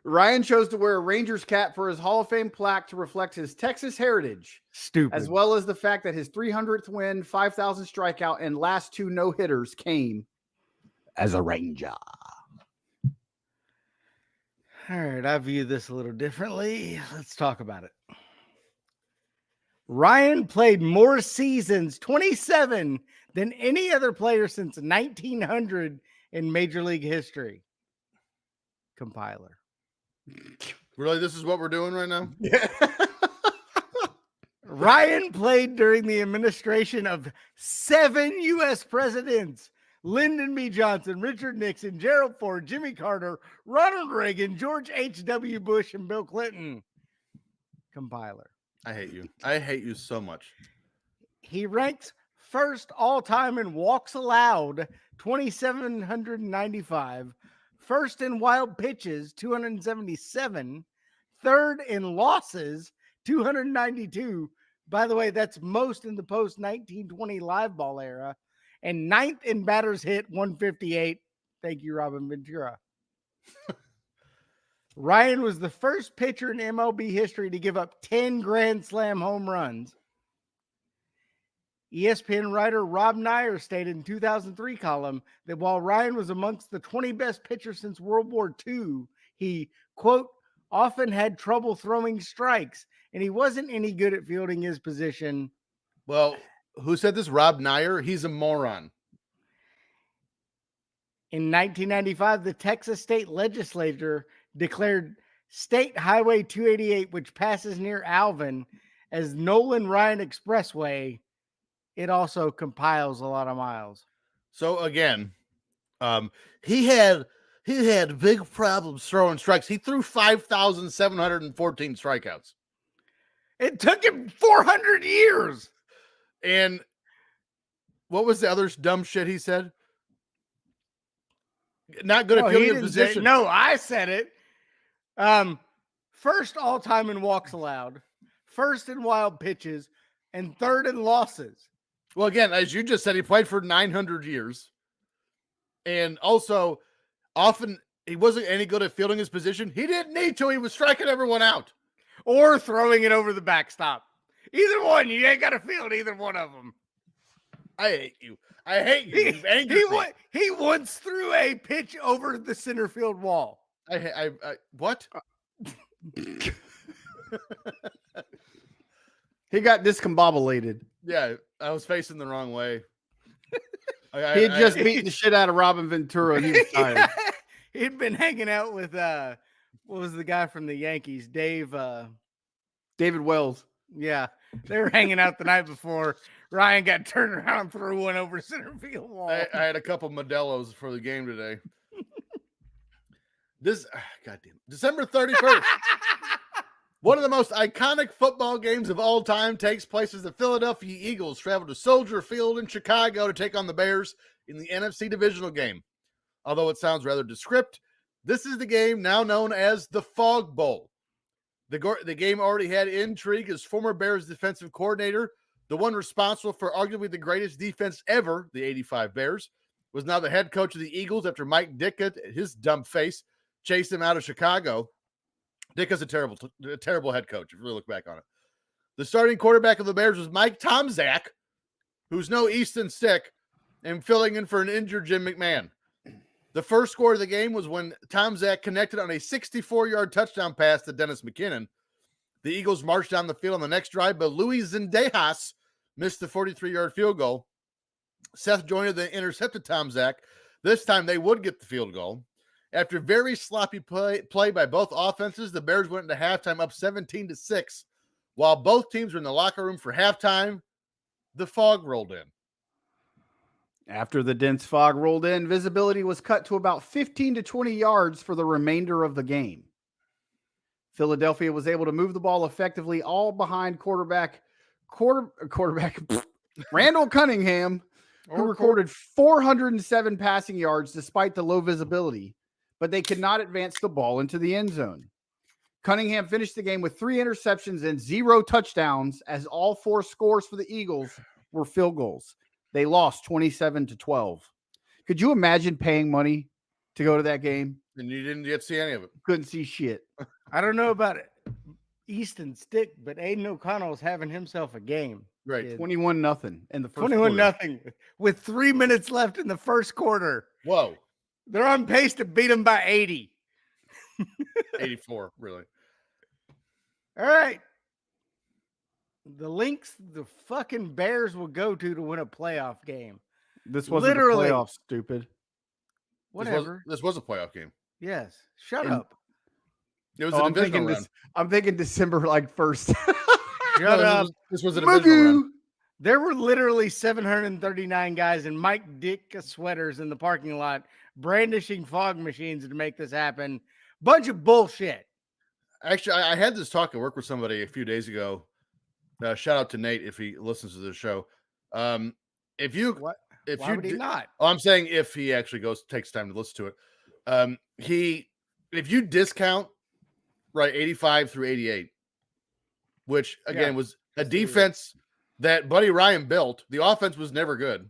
Ryan chose to wear a Rangers cap for his Hall of Fame plaque to reflect his Texas heritage. Stupid. As well as the fact that his 300th win, 5,000 strikeout, and last 2 no-hitters came as a Ranger. All right, I view this a little differently. Let's talk about it. Ryan played more seasons, 27, than any other player since 1900 in Major League history. Compiler. Really, this is what we're doing right now? Yeah. Ryan played during the administration of 7 U.S. presidents: Lyndon B. Johnson, Richard Nixon, Gerald Ford, Jimmy Carter, Ronald Reagan, George H.W. Bush, and Bill Clinton. Compiler. I hate you. I hate you so much. He ranks first all-time in walks allowed, 2,795. First in wild pitches, 277. Third in losses, 292. By the way, that's most in the post-1920 live ball era. And 9th in batters hit, 158. Thank you, Robin Ventura. Ryan was the first pitcher in MLB history to give up 10 Grand Slam home runs. ESPN writer Rob Nyer stated in 2003 column that while Ryan was amongst the 20 best pitchers since World War II, he, quote, often had trouble throwing strikes, and he wasn't any good at fielding his position. Well, who said this? Rob Nyer? He's a moron. In 1995, the Texas state legislature declared State Highway 288, which passes near Alvin, as Nolan Ryan Expressway. It also compiles a lot of miles. So again, he had big problems throwing strikes. He threw 5,714 strikeouts. It took him 400 years. And what was the other dumb shit he said? Not good at fielding position. No, I said it. First all time in walks allowed, first in wild pitches, and third in losses. Well, again, as you just said, he played for 900 years. And also, often he wasn't any good at fielding his position. He didn't need to. He was striking everyone out. Or throwing it over the backstop. Either one. You ain't got to field either one of them. I hate you. I hate you. He once threw a pitch over the center field wall. What? He got discombobulated. Yeah, I was facing the wrong way. He had just beaten the shit out of Robin Ventura, and he was tired. He'd been hanging out with what was the guy from the Yankees? David Wells. Yeah, they were hanging out the night before. Ryan got turned around and threw one over center field wall. I had a couple Modelo's for the game today. Goddamn, December 31st. One of the most iconic football games of all time takes place as the Philadelphia Eagles travel to Soldier Field in Chicago to take on the Bears in the NFC divisional game. Although it sounds rather descriptive, this is the game now known as the Fog Bowl. The game already had intrigue as former Bears defensive coordinator, the one responsible for arguably the greatest defense ever, the 85 Bears, was now the head coach of the Eagles after Mike Ditka, his dumb face, chased him out of Chicago. Ditka's a terrible head coach, if you really look back on it. The starting quarterback of the Bears was Mike Tomczak, who's no Easton Stick, and filling in for an injured Jim McMahon. The first score of the game was when Tomczak connected on a 64-yard touchdown pass to Dennis McKinnon. The Eagles marched down the field on the next drive, but Luis Zendejas missed the 43-yard field goal. Seth Joyner then intercepted Tomczak. This time they would get the field goal. After very sloppy play by both offenses, the Bears went into halftime up 17-6. While both teams were in the locker room for halftime, the fog rolled in. After the dense fog rolled in, visibility was cut to about 15 to 20 yards for the remainder of the game. Philadelphia was able to move the ball effectively, all behind quarterback Randall Cunningham, who recorded 407 passing yards despite the low visibility, but they could not advance the ball into the end zone. Cunningham finished the game with 3 interceptions and 0 touchdowns, as all 4 scores for the Eagles were field goals. They lost 27-12. Could you imagine paying money to go to that game? And you didn't get to see any of it. Couldn't see shit. I don't know about it. Easton Stick, but Aiden O'Connell's having himself a game. Right. 21-0 in the first 21-0 with 3 minutes left in the first quarter. Whoa. They're on pace to beat them by 80. 84, really. All right. The links the fucking Bears will go to win a playoff game. This wasn't Literally. a playoff, stupid. Whatever. This was a playoff game. Yes. Shut up. It was a divisional round. I'm thinking December 1st. Shut up. This was a divisional round. There were literally 739 guys in Mike Ditka sweaters in the parking lot brandishing fog machines to make this happen. Bunch of bullshit. Actually, I had this talk at work with somebody a few days ago. Shout out to Nate if he listens to this show. Why would he not? Oh, I'm saying if he actually takes time to listen to it. If you discount 85 through 88, which again was a defense that Buddy Ryan built, the offense was never good.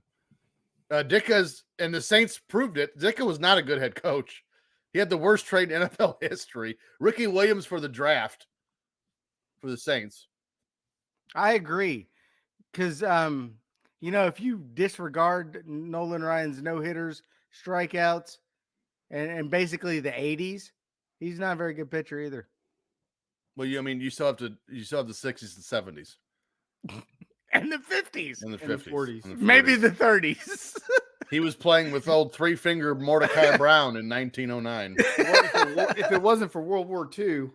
Ditka's and the Saints proved it. Ditka was not a good head coach. He had the worst trade in NFL history. Ricky Williams for the draft for the Saints. I agree. Because, if you disregard Nolan Ryan's no-hitters, strikeouts, and basically the 80s, he's not a very good pitcher either. Well, you still have the 60s and 70s. And the 50s. And the 50s. And the 40s. And the 40s. Maybe the 30s. He was playing with old 3-finger Mordecai Brown in 1909. If it wasn't for World War II,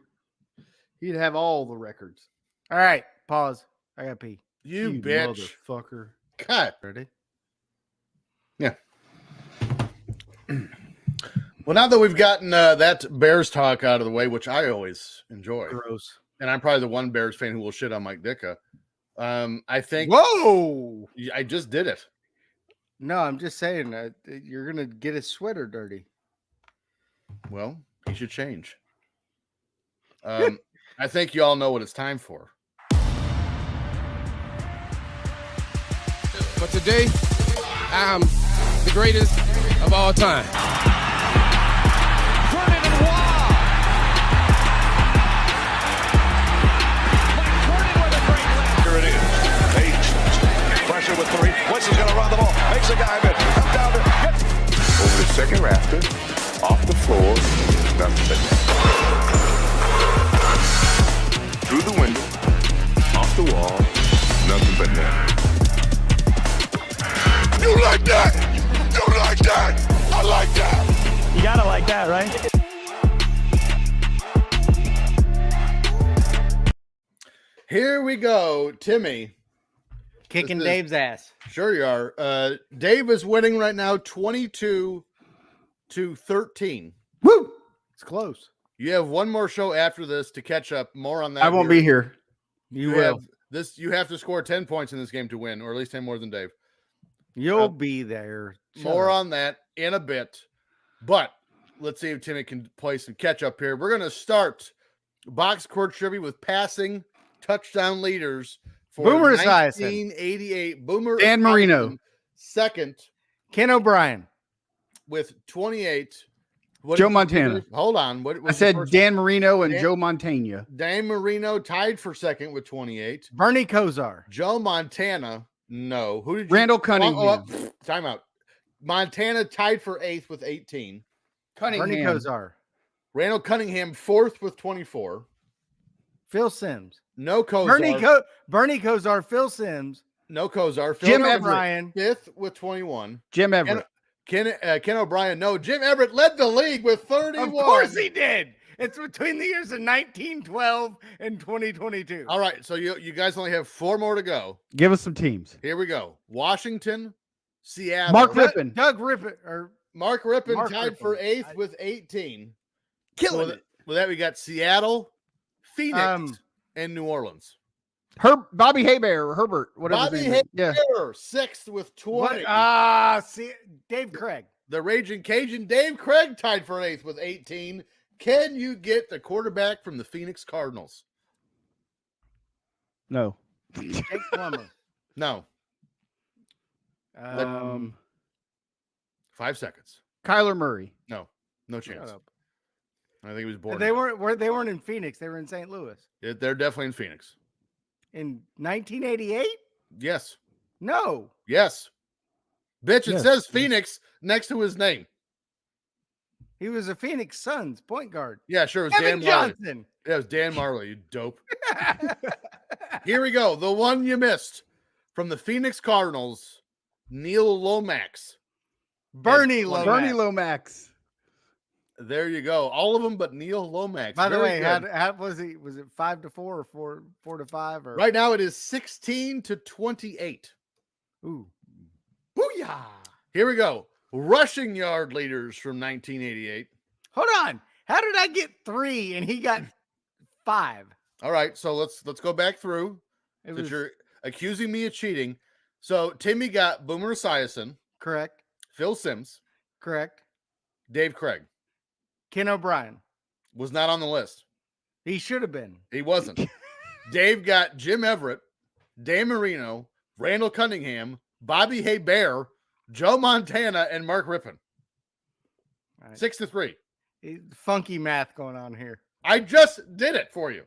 he'd have all the records. All right, pause. I got pee. You bitch. Motherfucker. God. Ready? Yeah. Well, now that we've gotten that Bears talk out of the way, which I always enjoy. Gross. And I'm probably the one Bears fan who will shit on Mike Ditka. I think. Whoa! I just did it. No, I'm just saying that you're going to get his sweater dirty. Well, he should change. I think you all know what it's time for. But today, I'm the greatest of all time. Here it is. 8. Pressure with 3. Wentz is going to run the ball. Makes a guy miss. Come down to over the second rafter. Off the floor. Nothing but net. Through the window. Off the wall. Nothing but net. You like that? You like that? I like that. You gotta like that, right? Here we go, Timmy. Kicking This is- Dave's ass. Sure you are. Dave is winning right now, 22-13. Woo! It's close. You have one more show after this to catch up. More on that. I won't be here. You You will. have this. You have to score 10 points in this game to win, or at least 10 more than Dave. You'll be there. Shut More up. on that in a bit. But let's see if Timmy can play some catch up here. We're going to start box score trivia with passing touchdown leaders for Boomer Esiason. 1988. Boomer Dan Marino. Esiason, second Ken O'Brien. with 28. What Joe did you Montana. do? Hold on. What I was the said first- Dan Marino and Dan- Joe Montana. Dan Marino tied for second with 28. Bernie Kosar. Joe Montana, no. Who did you? Randall Cunningham. Timeout. Montana tied for eighth with 18. Bernie Kosar. Randall Cunningham fourth with 24. Phil Sims. No Kozar. Bernie Kosar. Phil Sims. No Kozar. Jim Phil Everett. O'Brien. fifth with 21. Jim Everett. Ken O'Brien. No, Jim Everett led the league with 31. Of course he did. It's between the years of 1912 and 2022. All right, so you guys only have 4 more to go. Give us some teams. Here we go. Washington, Seattle. Mark Rippon. Doug Rippon. Or Mark Rippon Mark tied for Rippon. eighth with 18. Killing With it. With that, we got Seattle, Phoenix, Um, and New Orleans. Bobby Haybear or Herbert, whatever. Bobby his name is. Yeah. Here, sixth with 20. what? See, Dave Craig. The Raging Cajun Dave Craig tied for eighth with 18. Can you get the quarterback from the Phoenix Cardinals? No. Jake Plummer. No. 5 seconds. Kyler Murray. No shut chance. up. I think he was born. They weren't in Phoenix. They were in St. Louis They're definitely in Phoenix. in 1988. Yes. No, Yes. Bitch, it Yes. says Phoenix next to his name. he was a Phoenix Suns point guard. Yeah, sure. It was Kevin Dan Marley. Johnson. Yeah, it was Dan Marley, you dope. Here we go. The one you missed from the Phoenix Cardinals, Neil Lomax. Bernie Lomax. Lomax. Bernie Lomax. There you go. All of them but Neil Lomax. By the Very way, good. how was he? Was it 5-4 or 4-5? Or Right now it is 16-28. Ooh, Booyah! Here we go. Rushing yard leaders from 1988. hold on. How did I get 3 and he got 5? All right, so let's go back through. It Since was you're accusing me of cheating. So Timmy got Boomer Esiason, correct. Phil Sims, Correct. Dave Craig. Ken O'Brien. Was not on the list. He should have been. He wasn't. Dave got Jim Everett, Dan Marino, Randall Cunningham, Bobby Haybear, Joe Montana, and Mark Rippon. All right. 6-3. Funky math going on here. I just did it for you.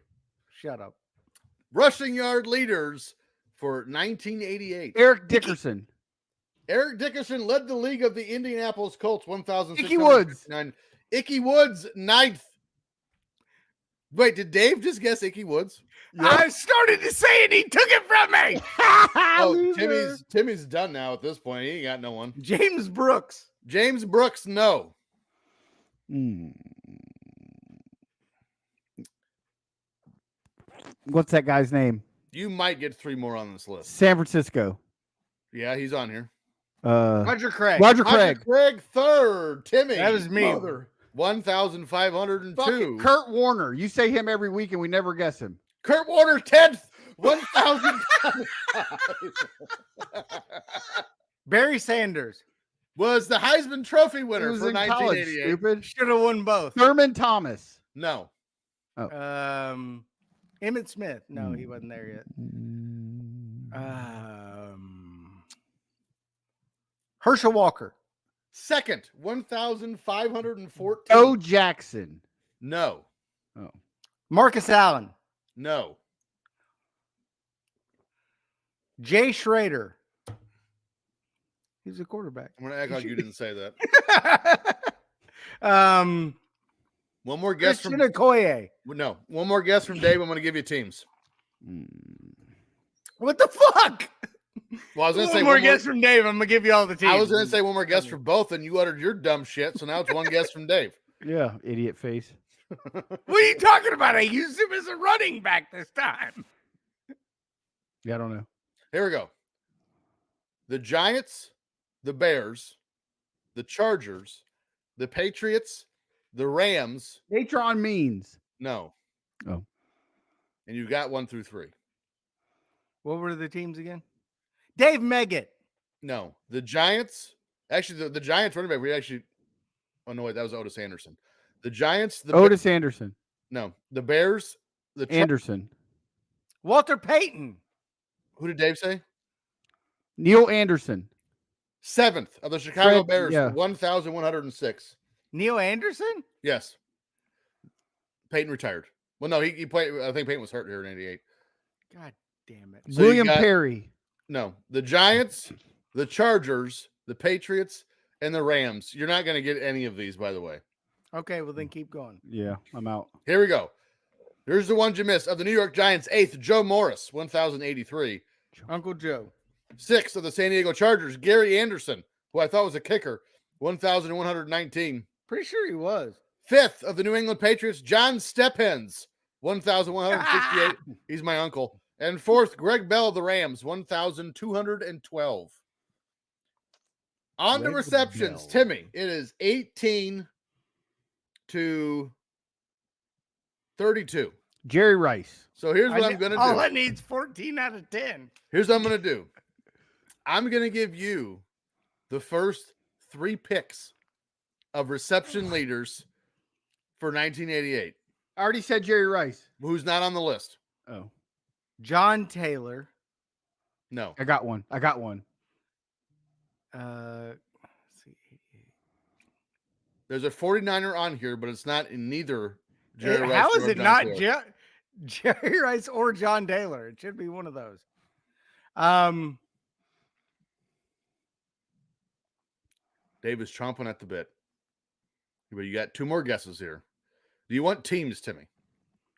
Shut up. Rushing yard leaders for 1988. Eric Dickerson. Eric Dickerson led the league of the Indianapolis Colts, 1,659. Woods. Icky Woods, 9th. Wait, did Dave just guess Icky Woods? I started to say it. He took it from me. Oh, Timmy's done now at this point. He ain't got no one. James Brooks. James Brooks, no. What's that guy's name? You might get 3 more on this list. San Francisco. Yeah, he's on here. Roger Craig. Roger Roger Craig. Craig, third. Timmy. That was me. 1,502. Fucking Kurt Warner. You say him every week and we never guess him. Kurt Warner, 10th. 1,000. Barry Sanders. Was the Heisman Trophy He winner was for in college, 1988. stupid. Should have won both. Thurman Thomas. No. Emmitt Smith. No, he wasn't there yet. Herschel Walker. Second, 1,514. Bo Jackson. No. Oh. Marcus Allen. No. Jay Schrader. He's a quarterback. I'm going to act like you didn't say that. One more guess Christian from Okoye. No. One more guess from Dave. I'm going to give you teams. What the fuck? Well, I was going to say One more guess from Dave. I'm gonna give you all the teams. I was going to say one more guess for both, and you uttered your dumb shit. So now it's one guess from Dave. Yeah, idiot face. What are you talking about? I used him as a running back this time. Yeah, I don't know. Here we go. The Giants, the Bears, the Chargers, the Patriots, the Rams. Natron means. No. Oh. And you got 1 through 3. What were the teams again? Dave Meggett. No. The Giants. Actually, the Giants running back. Oh, no, wait. That was Otis Anderson. The Giants. Otis Anderson. No. The Bears. Anderson. Walter Payton. Who did Dave say? Neil Anderson. 7th of the Chicago Fred, Bears. yeah. 1,106. Neil Anderson? Yes. Peyton retired. Well, no, he played. I think Peyton was hurt here in '88. God damn it. So you William got- Perry. No, the Giants, the Chargers, the Patriots, and the Rams. You're not going to get any of these, by the way. Okay, well then keep going. Yeah, I'm out. Here we go. Here's the ones you missed. Of the New York Giants, 8th, Joe Morris, 1,083. Uncle Joe. 6th of the San Diego Chargers, Gary Anderson, who I thought was a kicker, 1,119. Pretty sure he was. 5th of the New England Patriots, John Stephens, 1,168. He's my uncle. And 4th, Greg Bell of the Rams, 1,212. On to Greg receptions, Bell. Timmy. It is 18 to 32. Jerry Rice. So here's what I'm going to do. All I need's 14 out of 10. Here's what I'm going to do. I'm going to give you the first 3 picks of reception leaders for 1988. I already said Jerry Rice. Who's not on the list? Oh, John Taylor. No. I got one. Let's see. There's a 49er on here, but it's not in neither Jerry Rice How is or it John not Taylor. Jerry Rice or John Taylor? It should be one of those. Dave is chomping at the bit. But you got 2 more guesses here. Do you want teams, Timmy?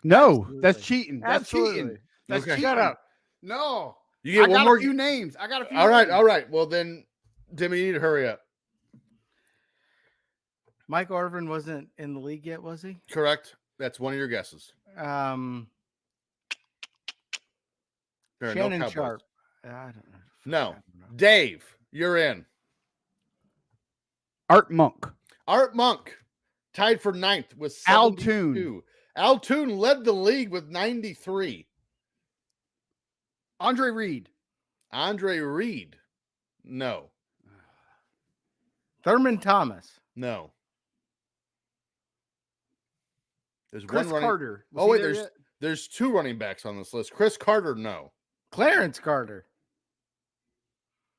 no, Absolutely. that's cheating. That's Absolutely. cheating. That's Okay. cheating. Shut up. No, You get I one got more. a few names. I got a few. All right, names. all right. Well, then, Timmy, you need to hurry up. Mike Arvin wasn't in the league yet, was he? Correct. That's one of your guesses. There are no Shannon Cowboys. Sharp. I don't know. No. I don't know. Dave, you're in. Art Monk. Art Monk tied for 9th with Al 72. Toon. Al Toon led the league with 93. Andre Reed. Andre Reed. No. Thurman Thomas. No. There's Chris one running. Carter. Was Oh, he wait, there yet? there's 2 running backs on this list. Chris Carter, no. Clarence Carter.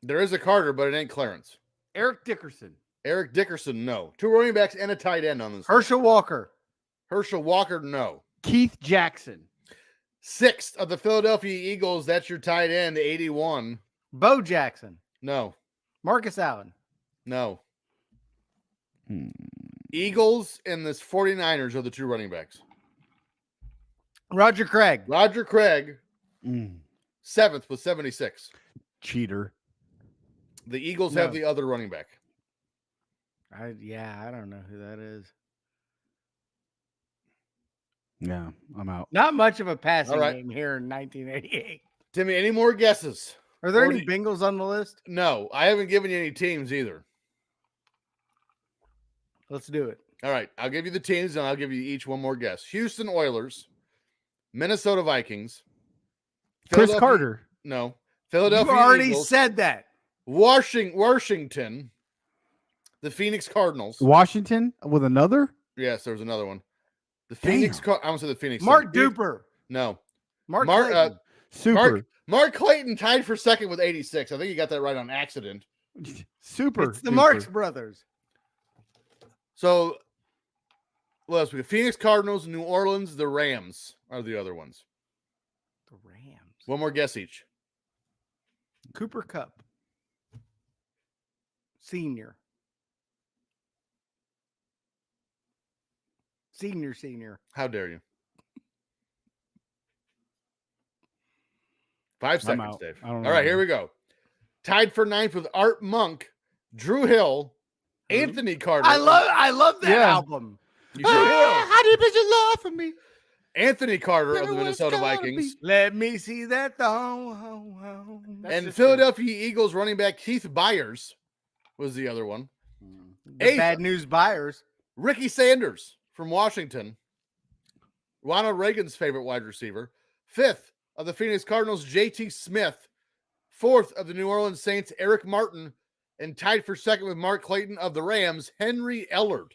There is a Carter, but it ain't Clarence. Eric Dickerson. Eric Dickerson, no. 2 running backs and a tight end on this list. Herschel Walker. Herschel Walker, no. Keith Jackson. 6th of the Philadelphia Eagles, that's your tight end, 81. Bo Jackson. No. Marcus Allen. No. Eagles and the 49ers are the 2 running backs. Roger Craig. Roger Craig, 7th with 76. Cheater. The Eagles No. have the other running back. I don't know who that is. Yeah, I'm out. Not much of a passing All right. game here in 1988. Timmy, any more guesses? Are there Or any do- Bengals on the list? No, I haven't given you any teams either. Let's do it. All right, I'll give you the teams and I'll give you each one more guess. Houston Oilers, Minnesota Vikings, Chris Philadelphia- Carter. No, You Philadelphia already Eagles, said that. Washington, the Phoenix Cardinals. Washington with another? Yes, there was another one. The Damn. Phoenix. I almost said the Phoenix. Mark Suns. Duper. No, Mark Mark- Clayton. Super. Mark Clayton tied for 2nd with 86. I think you got that right on accident. Super. It's the duper. Marx brothers. So, what else? We got Phoenix Cardinals, New Orleans, the Rams are the other ones. The Rams. One more guess each. Cooper Cup. Senior. Senior. How dare you? 5 I'm seconds, out. Dave. I don't All know, right, here man. we go. Tied for 9th with Art Monk, Drew Hill, Anthony Carter. I love that Yeah. album. You should- How deep is your love for me? Anthony Carter of the Never was Minnesota gonna Vikings. be. Let me see that thong. And Philadelphia Eagles running back Keith Byers was the other one. The Eighth. bad news buyers. Ricky Sanders from Washington. Ronald Reagan's favorite wide receiver. 5th of the Phoenix Cardinals, J.T. Smith. 4th of the New Orleans Saints, Eric Martin. And tied for 2nd with Mark Clayton of the Rams, Henry Ellard.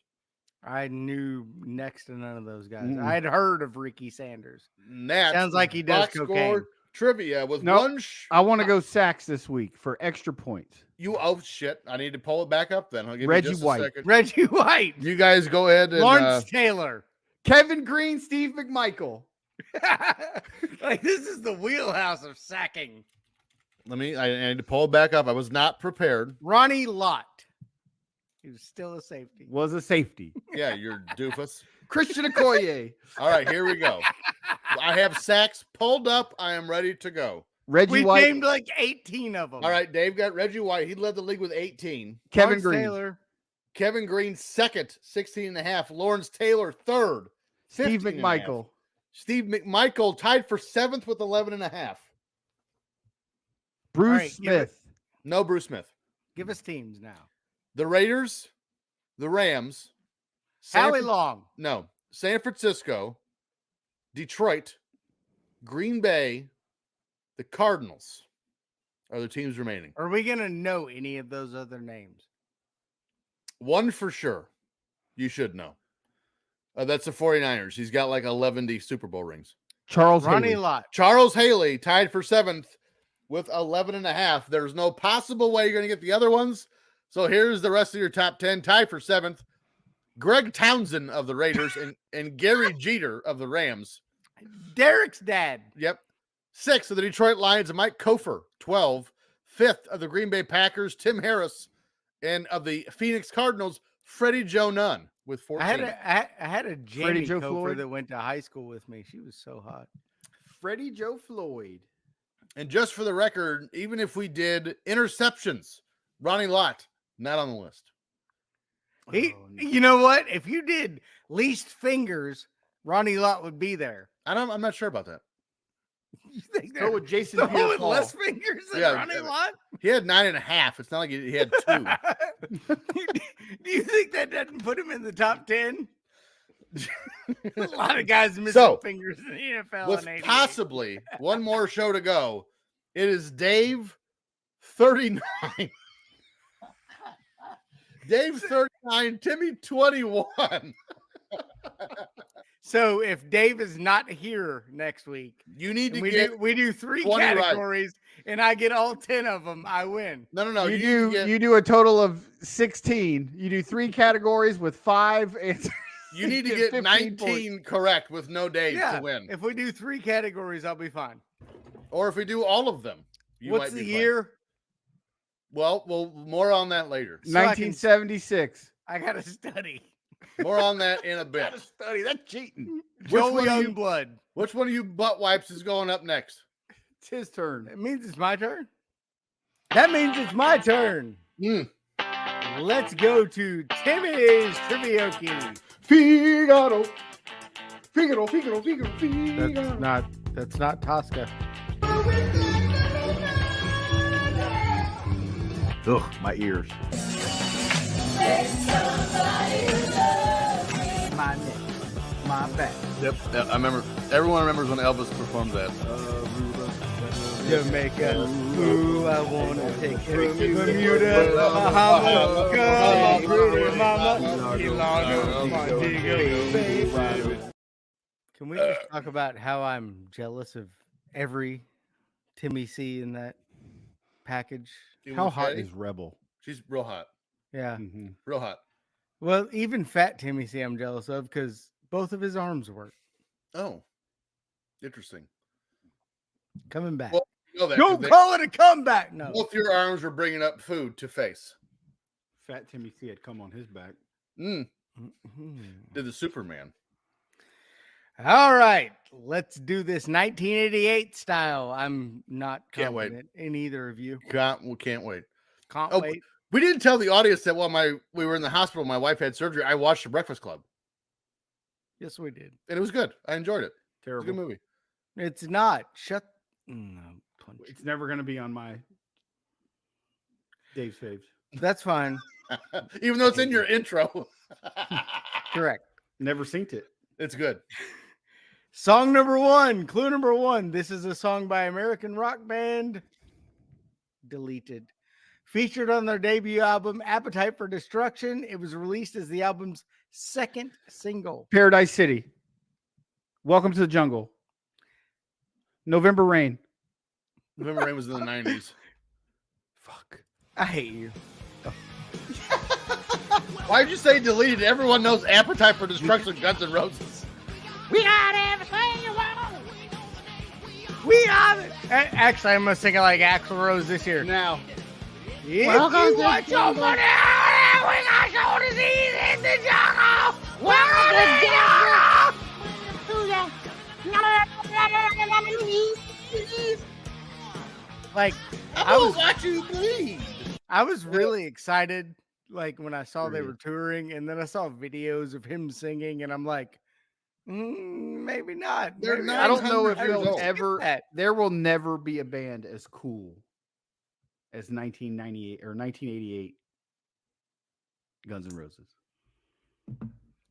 I knew next to none of those guys. Mm-mm. I'd heard of Ricky Sanders. And that's Sounds like he does box score cocaine. trivia with Nope. one. I want to go sacks this week for extra points. Oh shit! I need to pull it back up. Then I'll give Reggie you just White. a second. Reggie White. You guys go ahead and Lawrence Taylor. Kevin Green, Steve McMichael. Like, this is the wheelhouse of sacking. I need to pull it back up. I was not prepared. Ronnie Lott. He was still a safety. Was a safety. Yeah, you're doofus. Christian Okoye. All right, here we go. I have sacks pulled up. I am ready to go. Reggie We White. named like 18 of them. All right, Dave got Reggie White. He led the league with 18. Kevin Lawrence Green. Taylor. Kevin Green second, 16 and a half. Lawrence Taylor third, Steve 15 and a half. McMichael. Steve McMichael tied for 7th with 11 and a half. Bruce right, give it- Smith. No Bruce Smith. Give us teams now. The Raiders, the Rams, San Howie Fran- Long. No, San Francisco, Detroit, Green Bay, the Cardinals are the teams remaining. Are we going to know any of those other names? One for sure. You should know. That's the 49ers. He's got like 11 Super Bowl rings. Charles Ronnie Haley. Lott. Charles Haley tied for 7th with 11 and a half. There's no possible way you're going to get the other ones. So here's the rest of your top 10. Tied for 7th. Greg Townsend of the Raiders and Gary Jeter of the Rams. Derek's dad. Yep. 6th of the Detroit Lions, Mike Kofer, 12. 5th of the Green Bay Packers, Tim Harris. And of the Phoenix Cardinals, Freddie Joe Nunn with 14. I had a Jamie Joe Cofer Floyd? that went to high school with me. She was so hot. Freddie Joe Floyd. And just for the record, even if we did interceptions, Ronnie Lott, not on the list. He, Oh, no. you know what? If you did least fingers, Ronnie Lott would be there. I'm not sure about that. You think Go they're with Jason throwing Pierre-Paul. less fingers than Yeah, Ronnie yeah. Lott? He had 9.5. It's not like he had 2. Do you think that doesn't put him in the top 10? A lot of guys missing So, fingers in the NFL. With in 88. possibly one more show to go, it is Dave 39. Dave 39, Timmy 21. So if Dave is not here next week, You need to and get we do 3 20 right. categories, and I get all 10 of them, I win. no. you need do to get, you do a total of 16. You do 3 categories with 5 answers. you need to get get 15 19 correct with no Dave Yeah, to win. if we do 3 categories, I'll be fine. Or if we do all of them, you What's might the be fine. year? Well, more on that later. 1976. I gotta study. More on that in a bit. Study. That's cheating. Joe one of you- Youngblood. Which one of you butt wipes is going up next? It's his turn. That means it's my turn. That means it's my turn. Mm. Let's go to Timmy's Trivioki. Figaro. Figaro, Figaro, Figaro, Figaro. That's not Tosca. Ugh, my ears. My neck, my back. Yep. I remember. Everyone remembers when Elvis performed that. Jamaica, ooh, I wanna take her to Bermuda, Bahama, come on, pretty mama, Key Largo, Montego, baby. Can we just talk about how I'm jealous of every Timmy C in that package? How hot is Rebel? She's real hot. Yeah. Real hot. Well, even Fat Timmy C I'm jealous of because both of his arms work. Oh, interesting. Coming back. Well, you know that Don't 'cause call it a comeback. No. both your arms were bringing up food to face. Fat Timmy C had come on his back. Mm, Mhm. did the Superman. All right, let's do this 1988 style. I'm not Can't wait. confident in either of you. Can't wait. Can't Oh, wait. we didn't tell the audience that while we were in the hospital, my wife had surgery. I watched The Breakfast Club, Yes, we did. and it was good. I enjoyed it. It was a Terrible. good movie. It's not. Shut. No, punch. It's never going to be on my Dave's faves. That's fine. Even though it's in your intro. Correct. Never synced it. It's good. Song number one, clue number one. This is a song by American rock band Deleted. Featured on their debut album, Appetite for Destruction. It was released as the album's second single. Paradise City. Welcome to the Jungle. November Rain. November Rain was in the 90s. Fuck. I hate you. Why'd you say Deleted? Everyone knows Appetite for Destruction, Guns N' Roses. We got everything you want. We got it. Actually, I'm going to sing it like Axl Rose this year. Now. If you want your money, we got show disease in the jungle. Welcome to the jungle. Like, I was watch you bleed. I was really excited, like when I saw they were touring, and then I saw videos of him singing, and I'm like, maybe not. They're Maybe not. I don't know if 900 years they'll old. ever. That. There will never be a band as cool as 1998 or 1988 Guns N' Roses.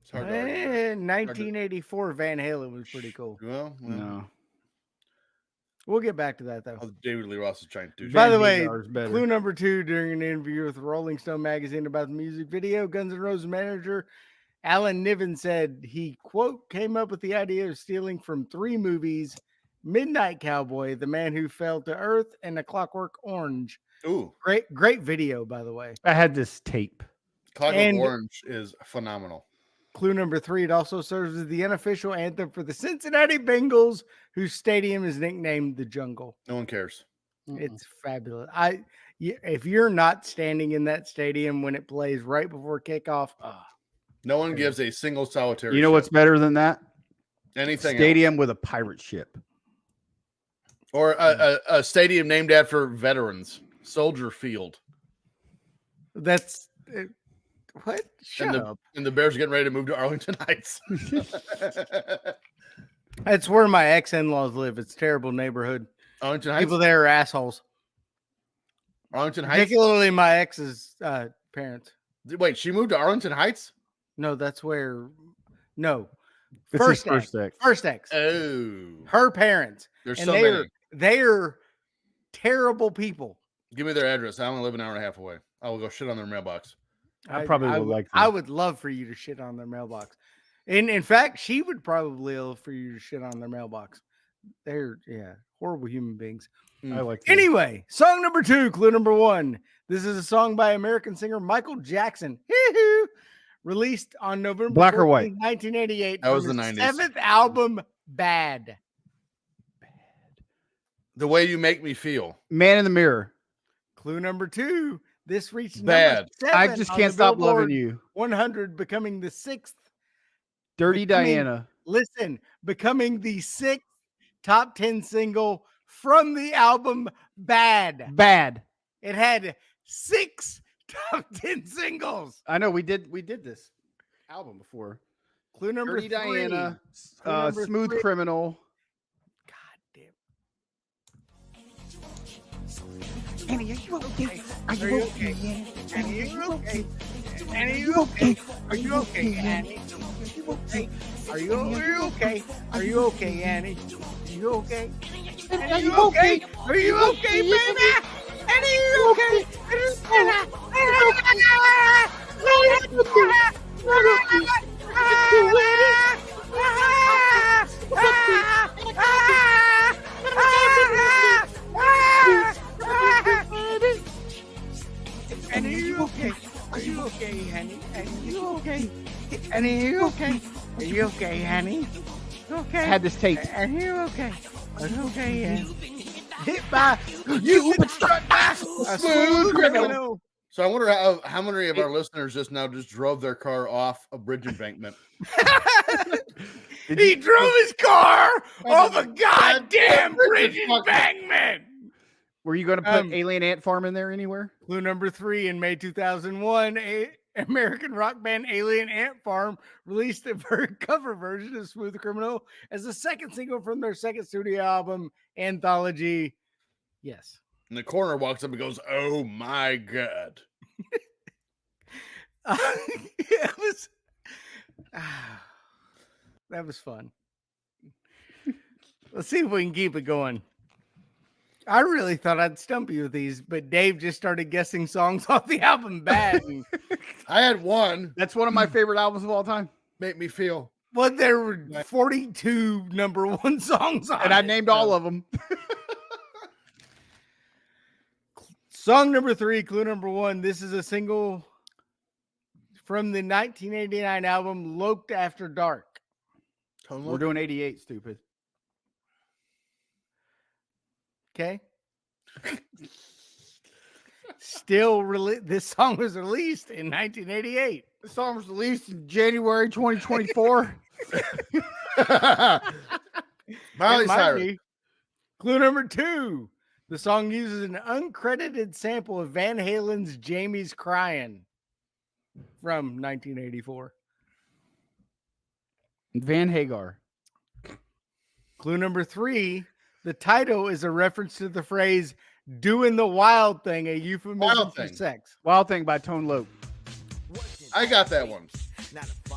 It's hard to argue. 1984 Van Halen was pretty cool. Well, No. We'll get back to that though. David Lee Ross is trying to do. By the Van way, Hagar's better. clue number two during an interview with Rolling Stone magazine about the music video, Guns N' Roses manager Alan Niven said he, quote, came up with the idea of stealing from three movies: Midnight Cowboy, The Man Who Fell to Earth, and A Clockwork Orange. Ooh, Great video, by the way. I had this tape. Clockwork And- Orange is phenomenal. Clue number three, it also serves as the unofficial anthem for the Cincinnati Bengals, whose stadium is nicknamed the Jungle. No one cares. It's fabulous. If you're not standing in that stadium when it plays right before kickoff, No one gives a single solitary. You know shit. what's better than that? Anything Stadium with a pirate ship. else. Or a stadium named after veterans, Soldier Field, that's what? Shut and up. the Bears are getting ready to move to Arlington Heights. That's where my ex-in-laws live. It's a terrible neighborhood. Arlington Heights. People there are assholes. Arlington Heights. Particularly my ex's parents. Wait, she moved to Arlington Heights? No, that's where. No, It's his first ex. first ex. Oh, Her parents. there's And so many. they're terrible people. Give me their address. I only live an hour and a half away. I will go shit on their mailbox. I probably would like I them. would love for you to shit on their mailbox. And in fact, she would probably love for you to shit on their mailbox. They're horrible human beings. I like them. Anyway, song number two, clue number one. This is a song by American singer Michael Jackson. Hee-hoo. Released on November Black or white? 14th, 1988. That was from the his 90s. seventh album, Bad. The Way You Make Me Feel. Man in the Mirror. Clue number two. This reached Bad. number I 7 just on can't the stop Billboard loving you. 100, becoming the sixth. Dirty Becoming- Diana. Listen, becoming the sixth top 10 single from the album Bad. Bad. It had 6 top 10 singles. I know we did this album before. Clue number Dirty 3. Diana. Clue number Smooth 3. Criminal. God damn. Annie, are you okay? Are Are you you okay? okay? Annie, are you okay? Annie, are you okay? Are you okay, Annie? Are you okay? Are you okay? Are you okay, Annie? Are you okay? Annie, are you okay? Are you okay, baby? Annie, are you okay? Annie, are you okay? Are you okay, Annie? Annie, are you She okay, honey? Okay. I had this taped. And you okay? Okay, yeah. Hit by you, a smooth criminal. So I wonder how many of our listeners just drove their car off a bridge embankment. He drove his car off a goddamn bridge embankment. Were you going to put Alien Ant Farm in there anywhere? Clue number 3, in May 2001, American rock band Alien Ant Farm released a cover version of Smooth Criminal as the second single from their second studio album, Anthology. Yes. And the coroner walks up and goes, "Oh my God." That was fun. Let's see if we can keep it going. I really thought I'd stump you with these, but Dave just started guessing songs off the album Bad. I had one. That's one of my favorite albums of all time. Make me feel. Well, there were 42 number 1 songs on And I it, named so. all of them. Song number 3, clue number 1. This is a single from the 1989 album Loped After Dark. We're doing 88, stupid. Okay. This song was released in 1988. The song was released in January 2024. Miley It might Cyrus. be. Clue number 2. The song uses an uncredited sample of Van Halen's Jamie's Crying from 1984. Van Hagar. Clue number 3. The title is a reference to the phrase "doing the wild thing," a euphemism Wild for Thing. sex. Wild Thing by Tone Loc. I got that one.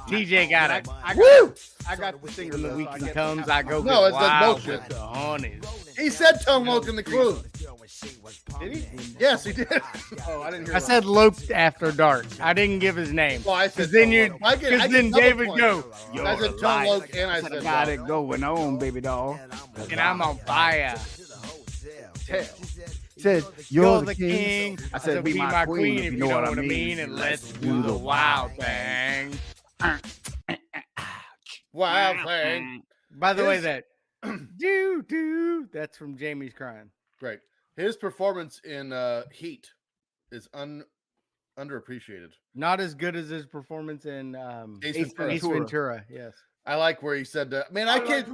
TJ got it. Woo! I got the singer. When the though, so I weekend get- comes, I go No, get it's that wild bullshit. with the honeys. He said Tone Loc in the clue. Did he? Yes, he did. Oh, I didn't hear I said "loped after dark." I didn't give his name. Well, I said Because then Tone you, Loc. I get then double David points. go, I said Tone Loc and I said got Loc. it going on, baby doll. and I'm on fire. Said You're the king. I said, be my queen, if you know what I mean. And let's do the wild thing. Wild Thing. By the way, His- that that's from Jamie's Crying. Great. His performance in Heat is underappreciated. Not as good as his performance in Ace Ventura. Ace Ventura. Yes. I like where he said, "Man, I can't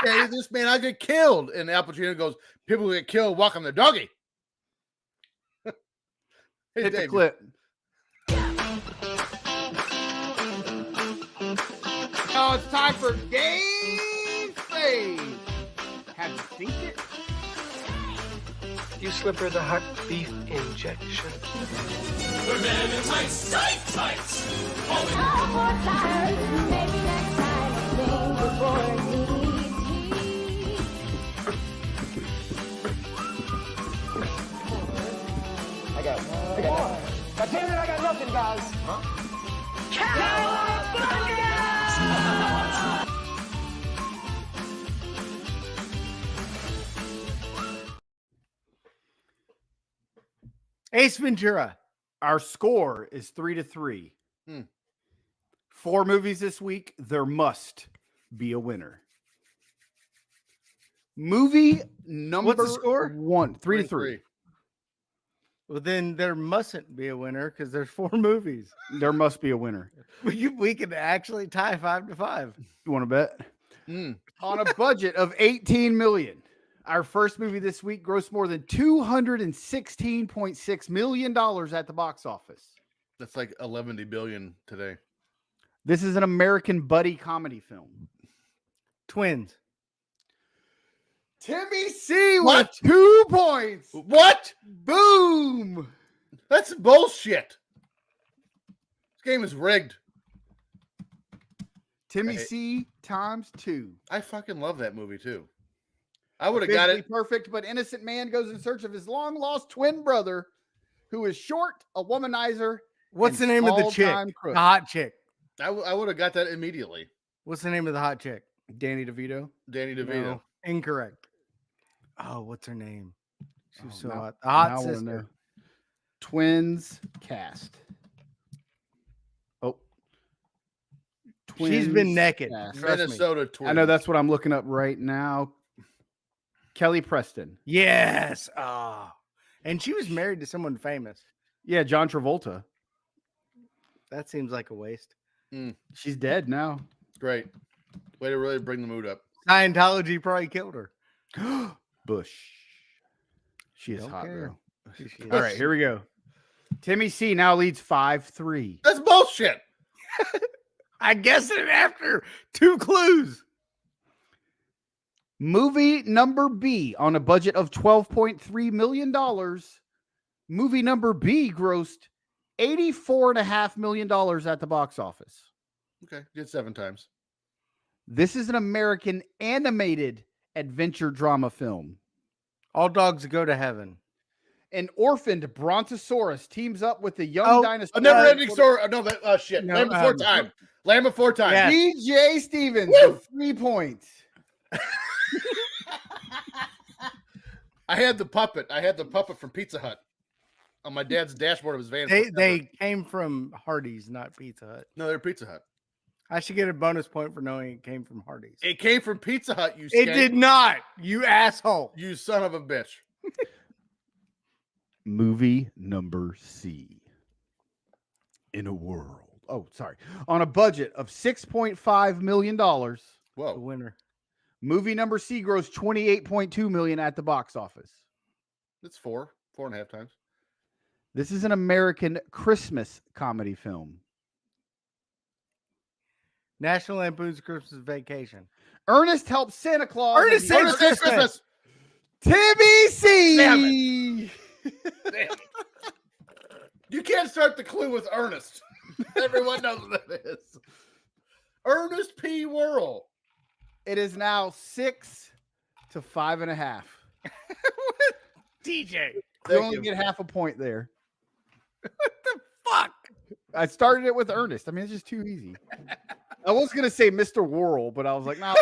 tell you this, man. I get killed." And Al Pacino goes, "People who get killed walking the doggy." Hey, Hit the Dave, clip. Now it's time for Game Fave. Have you seen it? You slip her the hot beef injection. Ace Ventura. Our score is 3-3. Hmm. 4 movies this week. There must be a winner. Movie number What's the score? 1, 3-3. Well, then there mustn't be a winner because there's 4 movies. There must be a winner. We could actually tie 5-5. You want to bet? Mm. On a budget of $18 million, our first movie this week grossed more than $216.6 million at the box office. That's like 11 billion today. This is an American buddy comedy film. Twins. Timmy C What? with 2 points. What? Boom. That's bullshit. This game is rigged. Timmy Hey. C times 2. I fucking love that movie too. I would have got Physically it. perfect, but innocent man goes in search of his long lost twin brother, who is short, a womanizer. What's and the name of the chick? small-time crook. The hot chick. I would have got that immediately. What's the name of the hot chick? Danny DeVito. Danny DeVito. No, incorrect. Oh, what's her name? She was so now- hot. The hot now I wanna sister. know. Twins cast. Oh, twins. She's been naked. Yes. Trust me. Minnesota Twins. I know that's what I'm looking up right now. Kelly Preston. Yes. Oh. And she was married to someone famous. Yeah, John Travolta. That seems like a waste. She's dead now. Great. Way to really bring the mood up. Scientology probably killed her. Bush. She is Don't hot, care. though. All right, here we go. Timmy C now leads 5-3. That's bullshit. I guessed it after 2 clues. Movie number B on a budget of $12.3 million. Movie number B grossed $84.5 million at the box office. Okay. Did 7 times. This is an American animated adventure drama film. All dogs go to heaven. An orphaned brontosaurus teams up with a young dinosaur. A never-ending story. No, shit. No, Land Before Time. Land Before Time. Yeah. DJ Stevens with 3 points. I had the puppet. From Pizza Hut on my dad's dashboard of his van. They came from Hardee's, not Pizza Hut. No, they're Pizza Hut. I should get a bonus point for knowing it came from Hardee's. It came from Pizza Hut. You. It did not. You asshole. You son of a bitch. Movie number C. In a world. Oh, sorry. On a budget of $6.5 million. The Whoa. winner. Movie number C grossed $28.2 million at the box office. It's 4.5 times. This is an American Christmas comedy film. National Lampoon's Christmas Vacation. Ernest helps Santa Claus. Ernest Saves Christmas. Timmy C. Damn Damn it. You can't start the clue with Ernest. Everyone knows what that is. Ernest P. Worrell. It is now 6 to 5.5. DJ. You only get half a point there. What the fuck? I started it with Ernest. I mean, it's just too easy. I was gonna say Mr. Worrell, but I was like, no,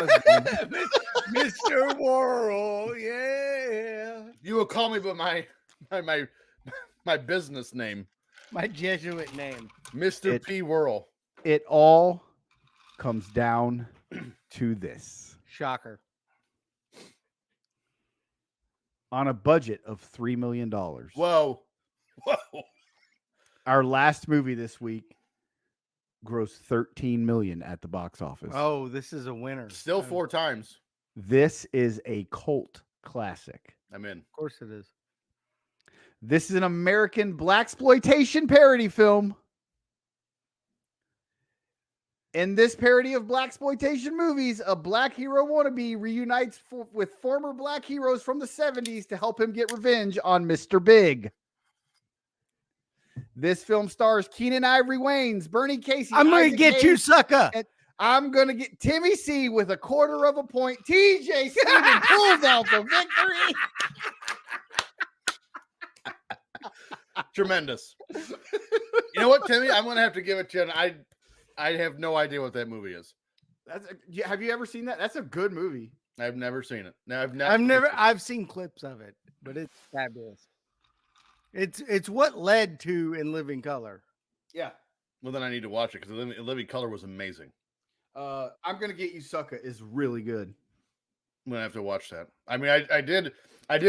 Mr. Worrell, yeah. You will call me by my business name, My Jesuit name. Mr. P. Worrell. It all comes down to this. Shocker. On a budget of $3 million. Whoa. Our last movie this week grossed $13 million at the box office. Oh, this is a winner. Still 4 times. This is a cult classic. I'm in. Of course it is. This is an American blaxploitation parody film. In this parody of blaxploitation movies, a black hero wannabe reunites with former black heroes from the 70s to help him get revenge on Mr. Big. This film stars Keenan Ivory Waynes, Bernie Casey. I'm going to Isaac get you, Hayes, sucker. and I'm going to get Timmy C with 1/4 point. TJ Steven pulls out the victory. Tremendous. You know what, Timmy? I'm going to have to give it to you. And I have no idea what that movie is. Have you ever seen that? That's a good movie. I've never seen it. No, I've seen clips of it, but it's fabulous. It's what led to In Living Color. Yeah. Well, then I need to watch it because Living Color was amazing. I'm gonna get you, sucker is really good. I'm gonna have to watch that. I mean, I did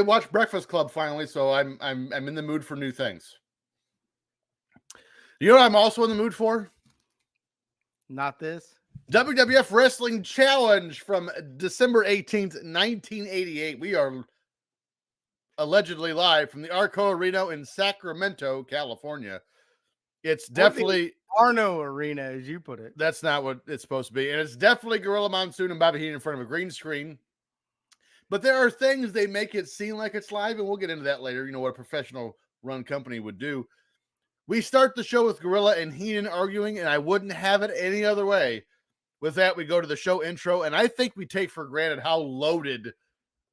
watch Breakfast Club finally, so I'm in the mood for new things. You know what I'm also in the mood for? Not this. WWF Wrestling Challenge from December 18th, 1988. We are allegedly live from the Arco Arena in Sacramento, California. It's definitely Arno Arena, as you put it. That's not what it's supposed to be. And it's definitely Gorilla Monsoon and Bobby Heenan in front of a green screen. But there are things they make it seem like it's live, and we'll get into that later. You know what a professional run company would do. We start the show with Gorilla and Heenan arguing, and I wouldn't have it any other way. With that, we go to the show intro, and I think we take for granted how loaded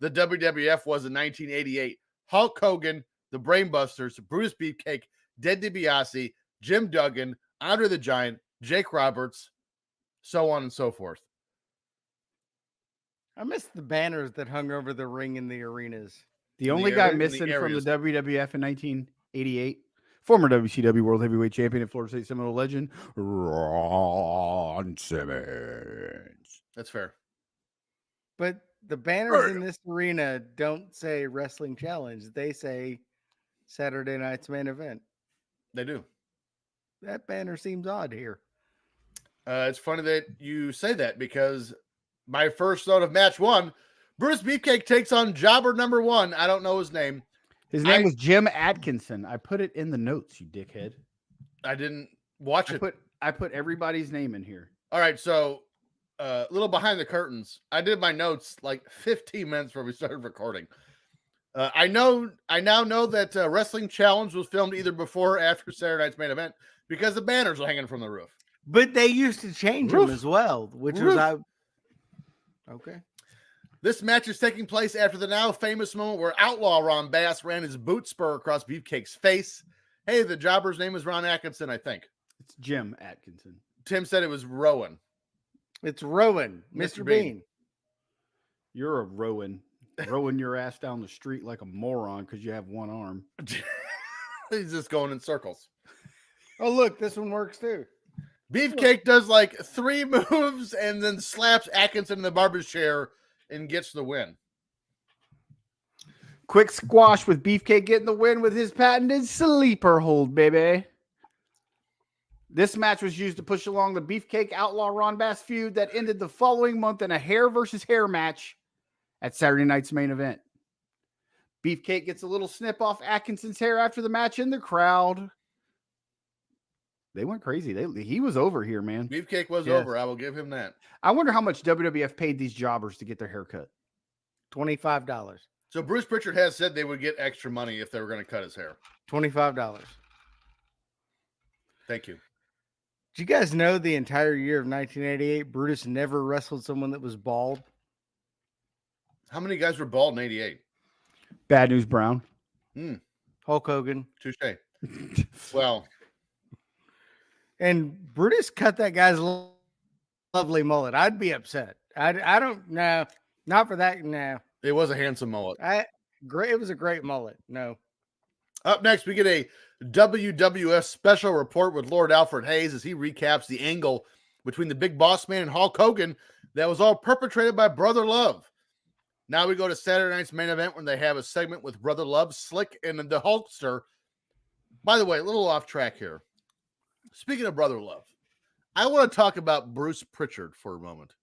the WWF was in 1988. Hulk Hogan, the Brainbusters, Brutus Beefcake, Ted DiBiase, Jim Duggan, Andre the Giant, Jake Roberts, so on and so forth. I miss the banners that hung over the ring in the arenas. The only guy missing from the WWF in 1988 former WCW World Heavyweight Champion and Florida State Seminole legend, Ron Simmons. That's fair. But the banners in this arena don't say Wrestling Challenge. They say Saturday night's main event. They do. That banner seems odd here. It's funny that you say that because my first note of match 1, Bruce Beefcake takes on jobber number 1. I don't know his name. His name was Jim Atkinson. I put it in the notes, you dickhead. I didn't watch it. I put everybody's name in here. All right, so a little behind the curtains. I did my notes like 15 minutes before we started recording. I now know that Wrestling Challenge was filmed either before or after Saturday night's main event because the banners are hanging from the roof. But they used to change them as well, which was okay. This match is taking place after the now famous moment where Outlaw Ron Bass ran his boot spur across Beefcake's face. Hey, the jobber's name is Ron Atkinson, I think. It's Jim Atkinson. Tim said it was Rowan. It's Rowan, Mr. Bean. You're a Rowan. Rowing your ass down the street like a moron because you have one arm. He's just going in circles. Oh, look, this one works too. Beefcake does like 3 moves and then slaps Atkinson in the barber's chair and gets the win. Quick squash with Beefcake getting the win with his patented sleeper hold, baby. This match was used to push along the Beefcake Outlaw Ron Bass feud that ended the following month in a hair versus hair match at Saturday night's main event. Beefcake gets a little snip off Atkinson's hair after the match in the crowd. They went crazy. He was over here, man. Beefcake was over. I will give him that. I wonder how much WWF paid these jobbers to get their hair cut. $25. So Bruce Pritchard has said they would get extra money if they were going to cut his hair. $25. Thank you. Did you guys know the entire year of 1988, Brutus never wrestled someone that was bald? How many guys were bald in 88? Bad News Brown. Hulk Hogan. Touche. Well, and Brutus cut that guy's lovely mullet. I'd be upset. I don't know. Not for that. No. it was a handsome mullet. It was a great mullet. No. Up next, we get a WWF special report with Lord Alfred Hayes as he recaps the angle between the Big Boss Man and Hulk Hogan that was all perpetrated by Brother Love. Now we go to Saturday night's main event when they have a segment with Brother Love, Slick, and the Hulkster. By the way, a little off track here. Speaking of Brother Love, I want to talk about Bruce Pritchard for a moment.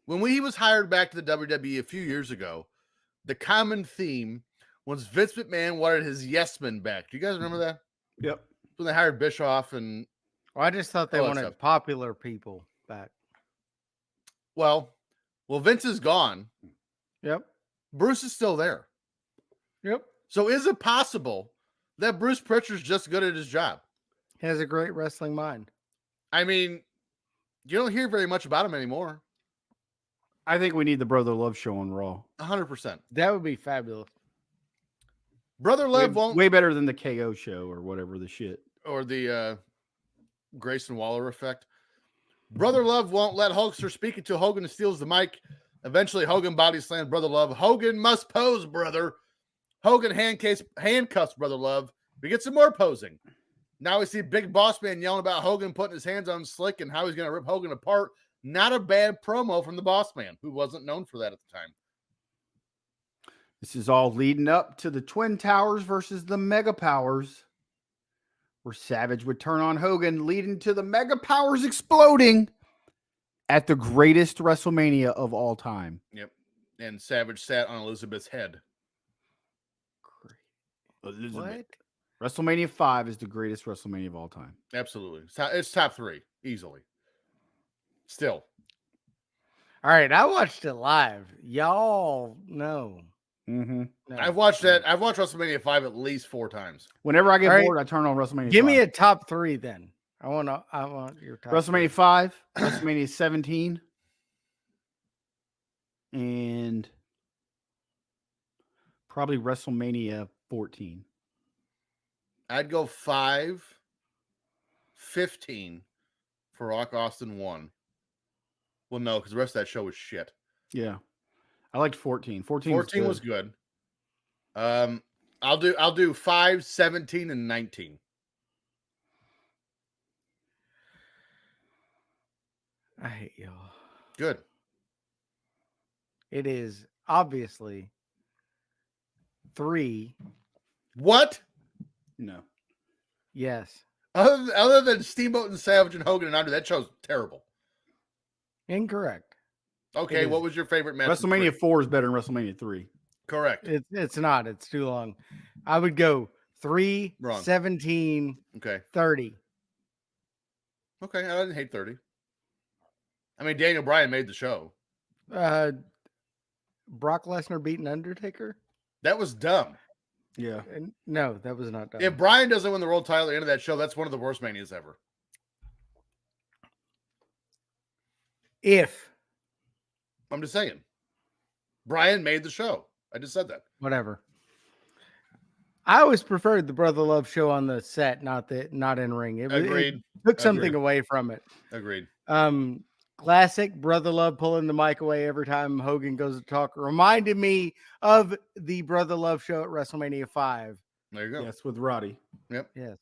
When he was hired back to the WWE a few years ago, the common theme was Vince McMahon wanted his yes men back. Do you guys remember that? Yep. When they hired Bischoff and... Well, I just thought they all that wanted stuff. popular people back. Well, Vince is gone. Yep. Bruce is still there. Yep. So is it possible that Bruce Pritchard's just good at his job? He has a great wrestling mind. I mean, you don't hear very much about him anymore. I think we need the Brother Love show on Raw. 100%. That would be fabulous. Brother Love won't... Way better than the KO show or whatever the shit. Or the Grayson Waller effect. Brother Love won't let Hulkster speak until Hogan steals the mic. Eventually, Hogan body slams Brother Love. Hogan must pose, brother. Hogan handcuffs Brother Love. We get some more posing. Now we see Big Boss Man yelling about Hogan putting his hands on Slick and how he's going to rip Hogan apart. Not a bad promo from the Boss Man, who wasn't known for that at the time. This is all leading up to the Twin Towers versus the Mega Powers, where Savage would turn on Hogan, leading to the Mega Powers exploding at the greatest WrestleMania of all time. Yep. And Savage sat on Elizabeth's head. What? WrestleMania 5 is the greatest WrestleMania of all time. Absolutely. It's top 3, easily. Still. All right. I watched it live. Y'all know. Mm-hmm. No. I've watched WrestleMania 5 at least 4 times. Whenever I get All right. bored, I turn on WrestleMania Give 5. me a top 3 then. I want your top WrestleMania 3. 5, WrestleMania 17, and probably WrestleMania 14. I'd go 5, 15 for Rock Austin 1. Well, no, because the rest of that show was shit. Yeah. I liked 14. 14 was good. I'll do 5, 17, and 19. I hate y'all. Good. It is obviously 3. What? No. Yes. Other than Steamboat and Savage and Hogan and Andre, that show's terrible. Incorrect. Okay, It what is. was your favorite match? from WrestleMania three? 4 is better than WrestleMania 3. Correct. It's not. It's too long. I would go 3, Wrong. 17, Okay. 30. Okay, I didn't hate 30. I mean, Daniel Bryan made the show. Brock Lesnar beating Undertaker? That was dumb. Yeah. No, that was not done. If Bryan doesn't win the world title at the end of that show, that's one of the worst manias ever. I'm just saying. Bryan made the show. I just said that. Whatever. I always preferred the Brother Love show on the set, not in ring. It Agreed. took something Agreed. away from it. Agreed. Classic Brother Love pulling the mic away every time Hogan goes to talk reminded me of the Brother Love show at WrestleMania 5. There you go. Yes, with Roddy Yes.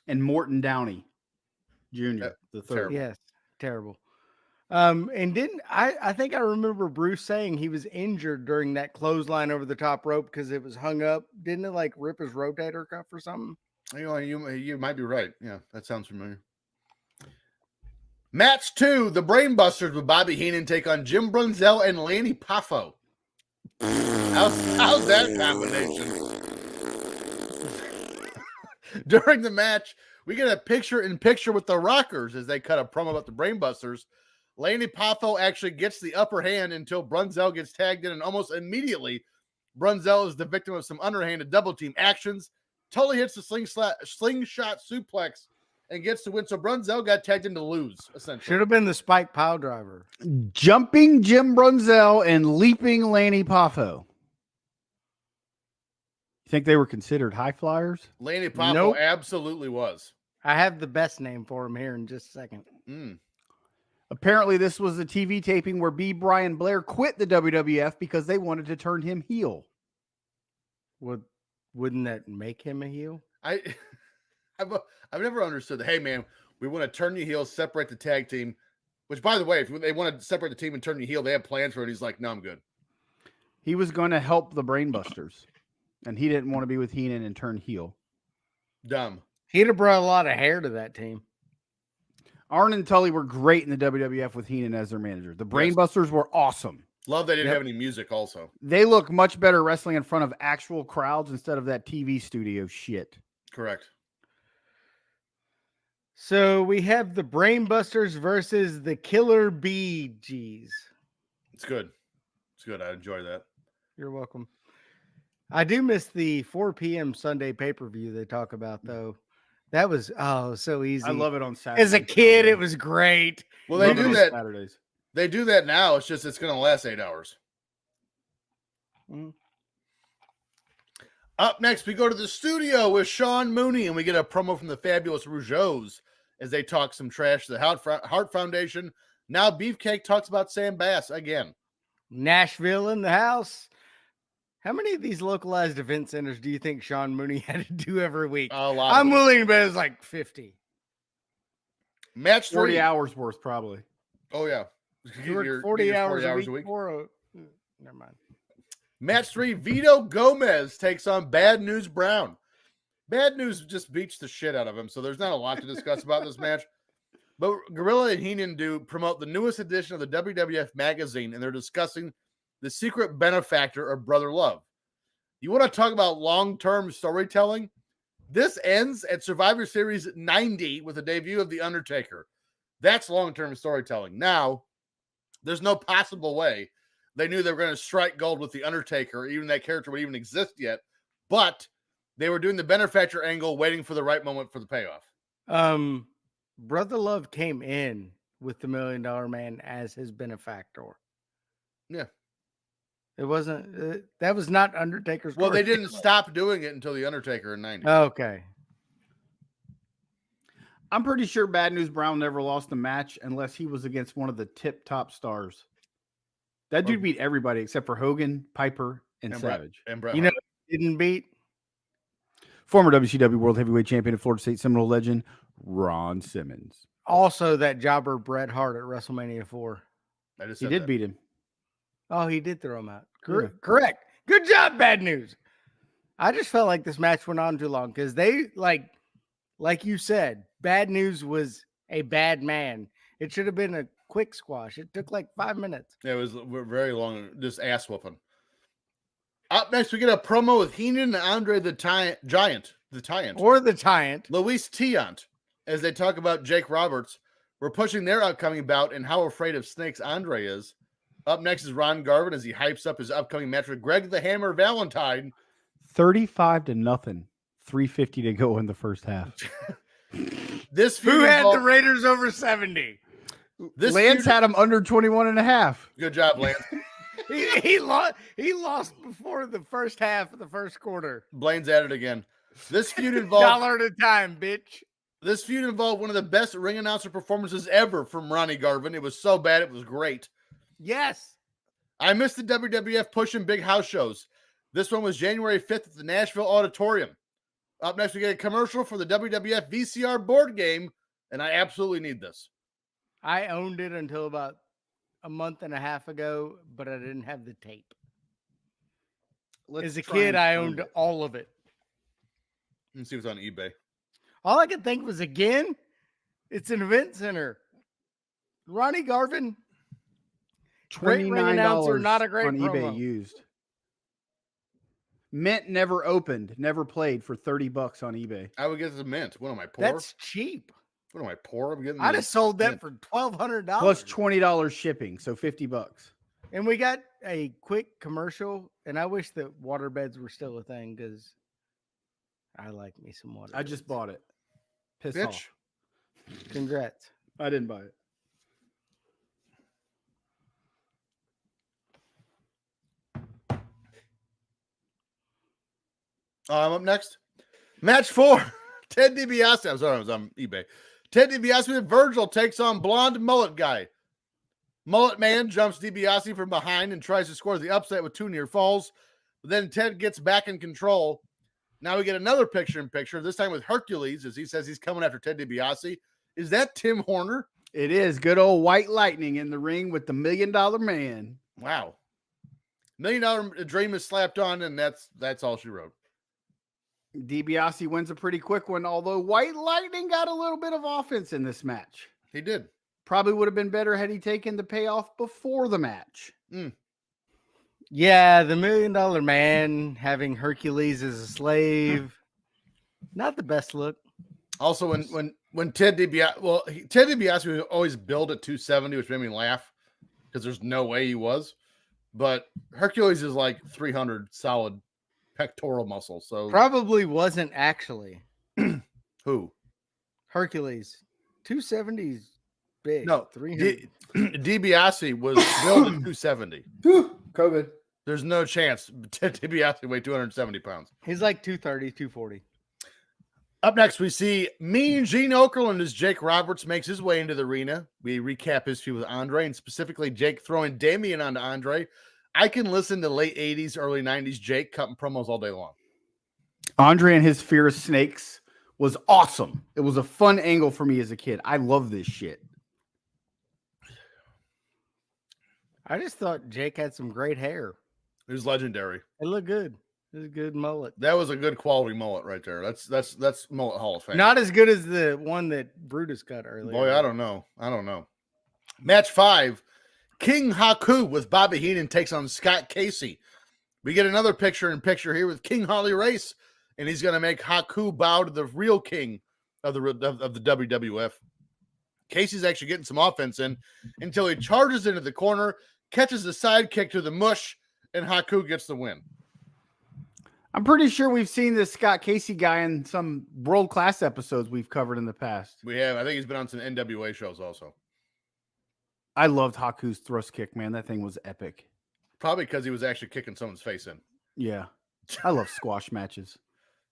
and Morton Downey Jr. the third. terrible. Yes. Terrible. And didn't I think I remember Bruce saying he was injured during that clothesline over the top rope because it was hung up. Didn't it like rip his rotator cuff or something? You might be right. Yeah, that sounds familiar. Match 2, the Brainbusters with Bobby Heenan take on Jim Brunzell and Lanny Poffo. How's that combination? During the match, we get a picture-in-picture with the Rockers as they cut a promo about the Brainbusters. Lanny Poffo actually gets the upper hand until Brunzell gets tagged in, and almost immediately, Brunzell is the victim of some underhanded double-team actions. Totally hits the slingshot suplex and gets the win. So Brunzell got tagged in to lose, essentially. Should have been the Spike Pile Driver. Jumping Jim Brunzell and leaping Lanny Poffo. You think they were considered high flyers? Lanny Poffo Nope. absolutely was. I have the best name for him here in just a second. Apparently, this was a TV taping where B. Brian Blair quit the WWF because they wanted to turn him heel. Wouldn't that make him a heel? I've never understood that. Hey, man, we want to turn you heel, separate the tag team. Which, by the way, if they want to separate the team and turn you heel, they have plans for it. He's like, no, I'm good. He was going to help the Brainbusters, and he didn't want to be with Heenan and turn heel. Dumb. He'd have brought a lot of hair to that team. Arn and Tully were great in the WWF with Heenan as their manager. The Brainbusters were awesome. Love they didn't have any music also. They look much better wrestling in front of actual crowds instead of that TV studio shit. Correct. So we have the Brainbusters versus the Killer Bee Gees. It's good. It's good. I enjoy that. You're welcome. I do miss the 4 p.m. Sunday pay-per-view they talk about, though. That was, so easy. I love it on Saturday. As a kid, it was great. Well, they Love it do on that. Saturdays. They do that now. It's just it's going to last 8 hours. Mm. Up next, we go to the studio with Sean Mooney, and we get a promo from the Fabulous Rougeaus as they talk some trash to the Hart Foundation. Now Beefcake talks about Sam Bass again. Nashville in the house. How many of these localized event centers do you think Sean Mooney had to do every week? A lot. I'm willing to bet it's like 50. Match 40 3. hours worth, probably. Oh, yeah. You work 40 hours a week. Never mind. Match 3, Vito Gomez takes on Bad News Brown. Bad News just beats the shit out of him, so there's not a lot to discuss about this match. But Gorilla and Heenan do promote the newest edition of the WWF magazine, and they're discussing the secret benefactor of Brother Love. You want to talk about long-term storytelling? This ends at Survivor Series 90 with the debut of The Undertaker. That's long-term storytelling. Now, there's no possible way they knew they were going to strike gold with The Undertaker, even that character would even exist yet. But they were doing the benefactor angle, waiting for the right moment for the payoff. Brother Love came in with the $1 Million Man as his benefactor. Yeah. It wasn't, that was not Undertaker's. Well, they didn't stop doing it until The Undertaker in 90. Okay. I'm pretty sure Bad News Brown never lost a match unless he was against one of the tip-top stars. That dude beat everybody except for Hogan, Piper, and Savage. And Bret You know, Hart. didn't beat Former WCW World Heavyweight Champion and Florida State Seminole legend, Ron Simmons. Also, that jobber Bret Hart at WrestleMania 4. I just He said did that. beat him. Oh, he did throw him out. Yeah. Correct. Good job, Bad News. I just felt like this match went on too long because they, like you said, Bad News was a bad man. It should have been a quick squash. It took like 5 minutes. It was very long, just ass whooping. Up next, we get a promo with Heenan and Andre the Giant. Or the Giant. Luis Tiant, as they talk about Jake Roberts. We're pushing their upcoming bout and how afraid of snakes Andre is. Up next is Ron Garvin as he hypes up his upcoming match with Greg the Hammer Valentine. 35-0. 3:50 to go in the first half. This feud Who had the involved- Raiders over 70? this Lance feud- had him under 21.5. Good job, Lance. He lost before the first half of the first quarter. Blaine's at it again. This feud involved Dollar at a time, bitch. This feud involved one of the best ring announcer performances ever from Ronnie Garvin. It was so bad, it was great. Yes. I missed the WWF pushing big house shows. This one was January 5th at the Nashville Auditorium. Up next, we get a commercial for the WWF VCR board game, and I absolutely need this. I owned it until about a month and a half ago, but I didn't have the tape. As a kid, I owned all of it. Let's see what's on eBay. All I could think was, again, it's an event center. Ronnie Garvin, great ring announcer, $29 not a great on promo. eBay used. Mint never opened, never played for $30 on eBay. I would get the mint. What am I, poor? That's cheap. What am I, poor? I'm getting I'd the have sold that mint. for $1,200. Plus $20 shipping, so $50. And we got a quick commercial, and I wish that waterbeds were still a thing because I like me some water. I just bought it. Piss Bitch. off. Congrats. I didn't buy it. I'm up next. Match 4. Ted DiBiase. I'm sorry, I was on eBay. Ted DiBiase with Virgil takes on blonde mullet guy. Mullet man jumps DiBiase from behind and tries to score the upset with 2 near falls. But then Ted gets back in control. Now we get another picture-in-picture, this time with Hercules, as he says he's coming after Ted DiBiase. Is that Tim Horner? It is good old White Lightning in the ring with the $1 Million Man. Wow. $1 Million Dream is slapped on, and that's all she wrote. DiBiase wins a pretty quick one, although White Lightning got a little bit of offense in this match. He did. Probably would have been better had he taken the payoff before the match. Yeah, the $1 Million Man having Hercules as a slave. Not the best look. Also, when Ted DiBiase, Ted DiBiase was always billed at 270, which made me laugh because there's no way he was. But Hercules is like 300 solid pectoral muscle. So Probably wasn't actually. who? Hercules. 270s big. No, 300. DiBiase was billed at 270. COVID. There's no chance Ted DiBiase weighed 270 pounds. He's like 230, 240. Up next, we see Mean Gene Okerlund as Jake Roberts makes his way into the arena. We recap his feud with Andre, and specifically Jake throwing Damien onto Andre. I can listen to late 80s, early 90s Jake cutting promos all day long. Andre and his fear of snakes was awesome. It was a fun angle for me as a kid. I love this shit. I just thought Jake had some great hair. It was legendary. It looked good. It was a good mullet. That was a good quality mullet right there. That's mullet Hall of Fame. Not as good as the one that Brutus got earlier. Boy, I don't know. Match 5, King Haku with Bobby Heenan takes on Scott Casey. We get another picture-in-picture here with King Harley Race, and he's going to make Haku bow to the real king of the WWF. Casey's actually getting some offense in until he charges into the corner, catches the sidekick to the mush, and Haku gets the win. I'm pretty sure we've seen this Scott Casey guy in some world-class episodes we've covered in the past. We have. I think he's been on some NWA shows also. I loved Haku's thrust kick, man. That thing was epic. Probably because he was actually kicking someone's face in. Yeah. I love squash matches.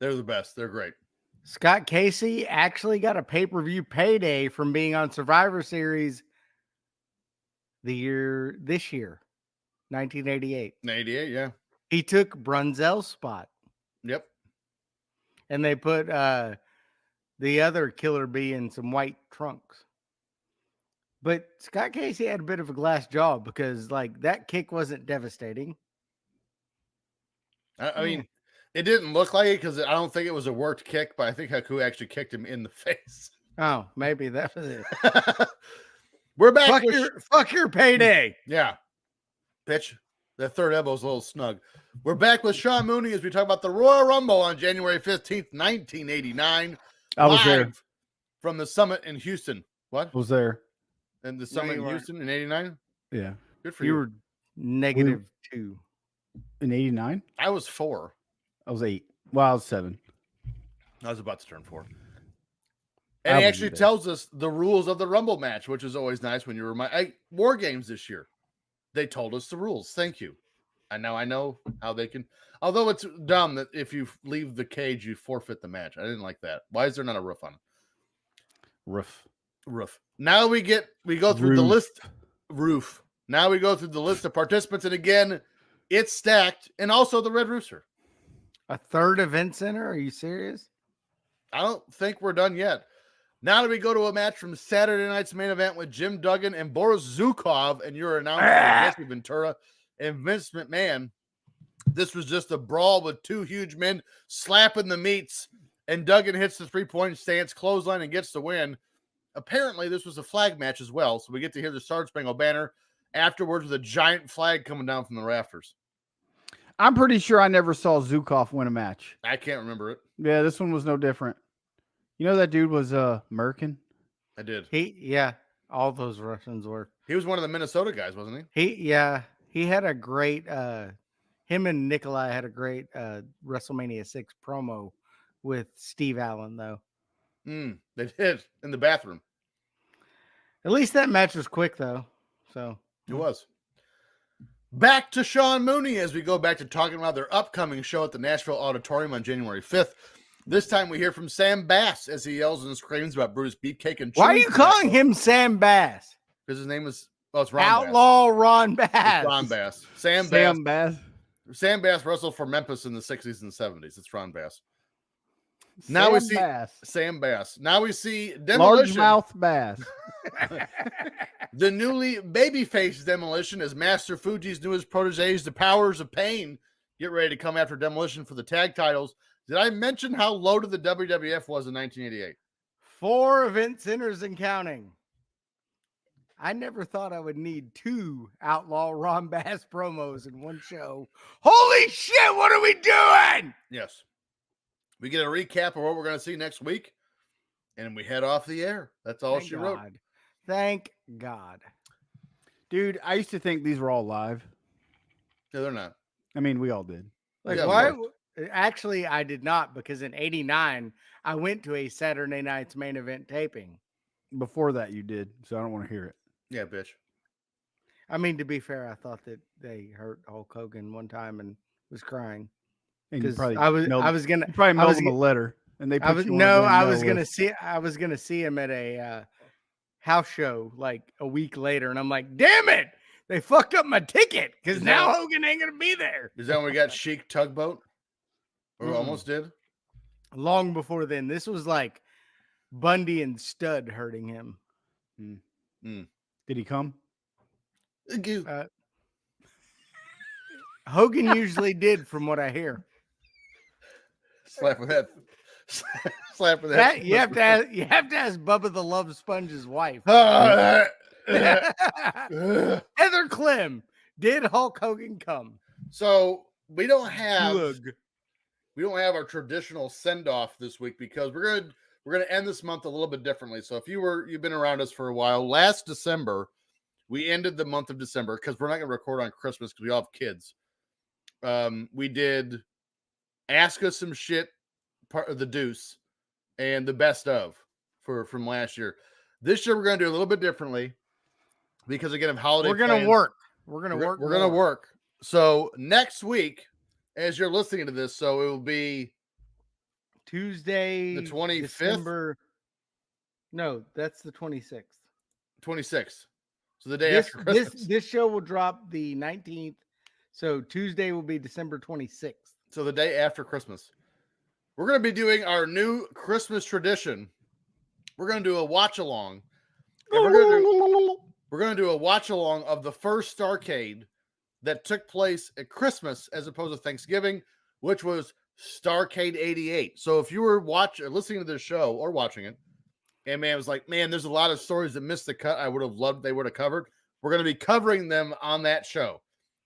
They're the best. They're great. Scott Casey actually got a pay-per-view payday from being on Survivor Series this year, 1988. 88, yeah. He took Brunzell's spot. Yep. and they put the other Killer Bee in some white trunks. But Scott Casey had a bit of a glass jaw because, like, that kick wasn't devastating. I mean, it didn't look like it because I don't think it was a worked kick, but I think Haku actually kicked him in the face. Oh, maybe that was it. We're back. Fuck your payday. Yeah. Bitch. That third elbow's a little snug. We're back with Sean Mooney as we talk about the Royal Rumble on January 15th, 1989. I was there. Live from the Summit in Houston. What? I was there. And the Summit you in weren't. Houston in 89? Yeah. Good for You you. were -2. In 89? I was 4. I was 8. Well, I was 7. I was about to turn 4. I And he wasn't actually there. tells us the rules of the Rumble match, which is always nice when you remind. War Games this year. They told us the rules. Thank you. And now I know how they can. Although it's dumb that if you leave the cage, you forfeit the match. I didn't like that. Why is there not a roof on it? Roof. Now we go through the list. Roof. Now we go through the list of participants, and again, it's stacked, and also the Red Rooster. A third event center? Are you serious? I don't think we're done yet. Now that we go to a match from Saturday night's main event with Jim Duggan and Boris Zukov, and your announcer Jesse Ventura and Vince McMahon. This was just a brawl with two huge men slapping the meats, and Duggan hits the 3-point stance clothesline and gets the win. Apparently, this was a flag match as well, so we get to hear the Star Spangled Banner afterwards with a giant flag coming down from the rafters. I'm pretty sure I never saw Zukov win a match. I can't remember it. Yeah, this one was no different. You know that dude was American? I did. All those Russians were. He was one of the Minnesota guys, wasn't he? He had a great him and Nikolai had a great WrestleMania 6 promo with Steve Allen, though. They did in the bathroom. At least that match was quick, though. So It was. Back to Sean Mooney as we go back to talking about their upcoming show at the Nashville Auditorium on January 5th. This time we hear from Sam Bass as he yells and screams about Brutus Beefcake and why are you calling him Sam Bass? Because his name is it's Ron Outlaw Bass. Ron Bass. It's Ron Bass. Sam Bass. Sam Bass wrestled for Memphis in the 60s and 70s. It's Ron Bass. Now we see Sam Bass. Now we see Demolition. Largemouth Bass. The newly babyface Demolition as Master Fuji's newest proteges, the Powers of Pain, get ready to come after Demolition for the tag titles. Did I mention how loaded the WWF was in 1988? 4 event centers and counting. I never thought I would need 2 Outlaw Ron Bass promos in one show. Holy shit, what are we doing? Yes. We get a recap of what we're going to see next week, and we head off the air. That's all she wrote. Thank God. Dude, I used to think these were all live. No, they're not. I mean, we all did. Like, Yeah, why? Actually, I did not, because in '89, I went to a Saturday night's main event taping. Before that, you did, so I don't want to hear it. Yeah, bitch. I mean, to be fair, I thought that they hurt Hulk Hogan one time and was crying. And you Because probably I was gonna you probably I mailed was them a letter, and they put you on I the was mail gonna list. see him at a house show like a week later, and I'm like, damn it, they fucked up my ticket because now Hogan ain't gonna be there. Is that when we got Chic Tugboat? Or almost did? Long before then, this was like Bundy and Stud hurting him. Did he come? Hogan usually did, from what I hear. Slap with that. Slap with that. You have to ask Bubba the Love Sponge's wife. Heather Heather Clem, did Hulk Hogan come? So we don't have our traditional send off this week because we're gonna end this month a little bit differently. So if you've been around us for a while, last December we ended the month of December because we're not gonna record on Christmas because we all have kids. We did Ask Us Some Shit, part of the Deuce, and the best of from last year. This year we're gonna do a little bit differently because again of holiday. We're gonna work. We're gonna work. So next week, as you're listening to this, so it will be Tuesday, the 25th. December. No, that's the 26th. 26th. So the day after Christmas. This show will drop the 19th. So Tuesday will be December 26th. So the day after Christmas. we're going to be doing our new Christmas tradition. We're going to do a watch along. We're going to do a watch along of the first Starrcade that took place at Christmas as opposed to Thanksgiving, which was Starrcade 88. So if you were listening to this show or watching it, and man was like, man, there's a lot of stories that missed the cut. I would have loved they would have covered. We're going to be covering them on that show.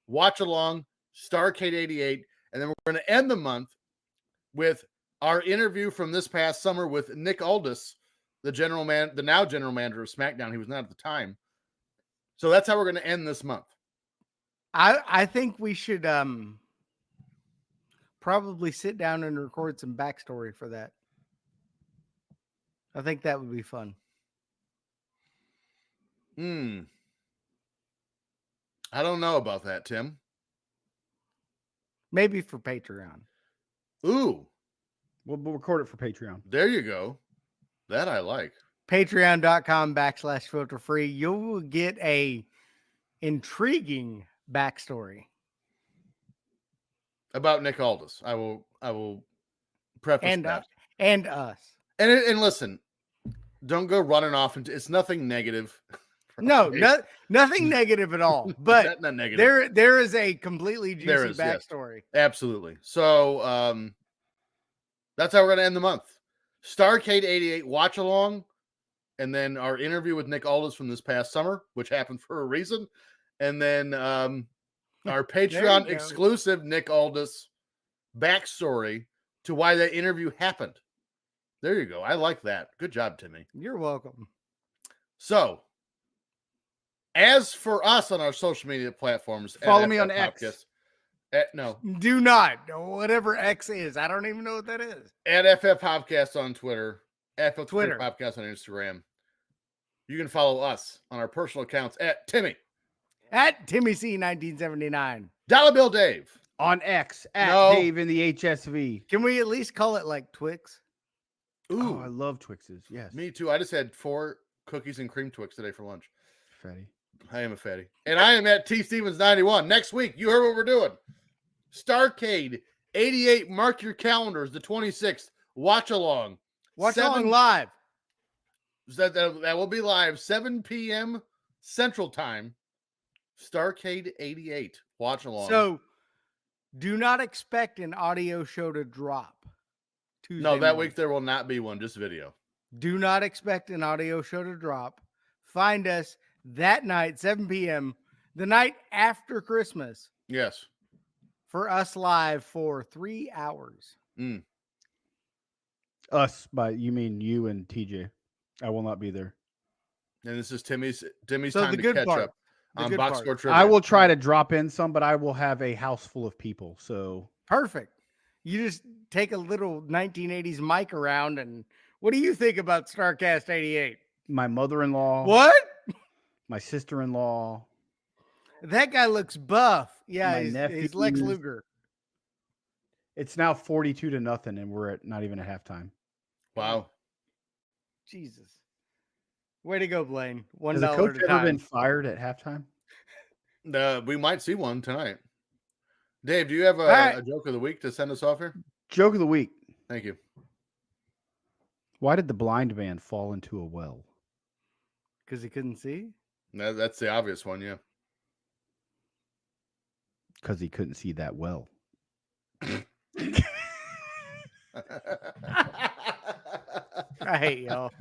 Watch along, Starrcade 88, and then we're going to end the month with our interview from this past summer with Nick Aldis, the now general manager of SmackDown. He was not at the time. So that's how we're going to end this month. I think we should probably sit down and record some backstory for that. I think that would be fun. I don't know about that, Tim. Maybe for Patreon. Ooh. We'll record it for Patreon. There you go. That I like. Patreon.com/filterfree. You will get a intriguing backstory about Nick Aldis. I will preface that. And us. And listen, don't go running off into it's nothing negative. Nothing negative at all. But not negative. there is a completely juicy backstory. Yes. Absolutely. So that's how we're gonna end the month. Starrcade 88 watch along, and then our interview with Nick Aldis from this past summer, which happened for a reason, and then our Patreon exclusive Nick Aldis backstory to why that interview happened. There you go. I like that. Good job, Timmy. You're welcome. So, as for us on our social media platforms, follow me on X. No. Do not. Whatever X is. I don't even know what that is. At FF Podcast on Twitter. FF Twitter Podcast on Instagram. You can follow us on our personal accounts at Timmy. At Timmy C1979. Dollar Bill Dave. On X. At Dave in the HSV. Can we at least call it like Twix? Ooh. Oh, I love Twixes. Yes. Me too. I just had 4 cookies and cream Twix today for lunch. Fatty. I am a fatty. And I am at T Stevens 91. Next week, you heard what we're doing. Starrcade 88. Mark your calendars. The 26th. Watch along. Watch along live. That will be live 7 p.m. Central Time. Starrcade 88. Watch along. So, do not expect an audio show to drop. No, that week there will not be one, just video. Do not expect an audio show to drop. Find us that night, 7 p.m., the night after Christmas. Yes. For us live for 3 hours. Us, you mean you and TJ. I will not be there. And this is Timmy's time the to good catch part. up on Box Score Trivia. I will try to drop in some, but I will have a house full of people. So perfect. You just take a little 1980s mic around, and what do you think about Starrcast 88? My mother-in-law. What? My sister-in-law. That guy looks buff. Yeah, he's Lex Luger. It's now 42-0, and we're at not even at halftime. Wow. Jesus. Way to go, Blaine. $1 Has the coach at a time. ever been fired at halftime? We might see one tonight. Dave, do you have a joke of the week to send us off here? Joke of the week. Thank you. Why did the blind man fall into a well? Because he couldn't see? That's the obvious one, yeah. Because he couldn't see that well. I hate y'all.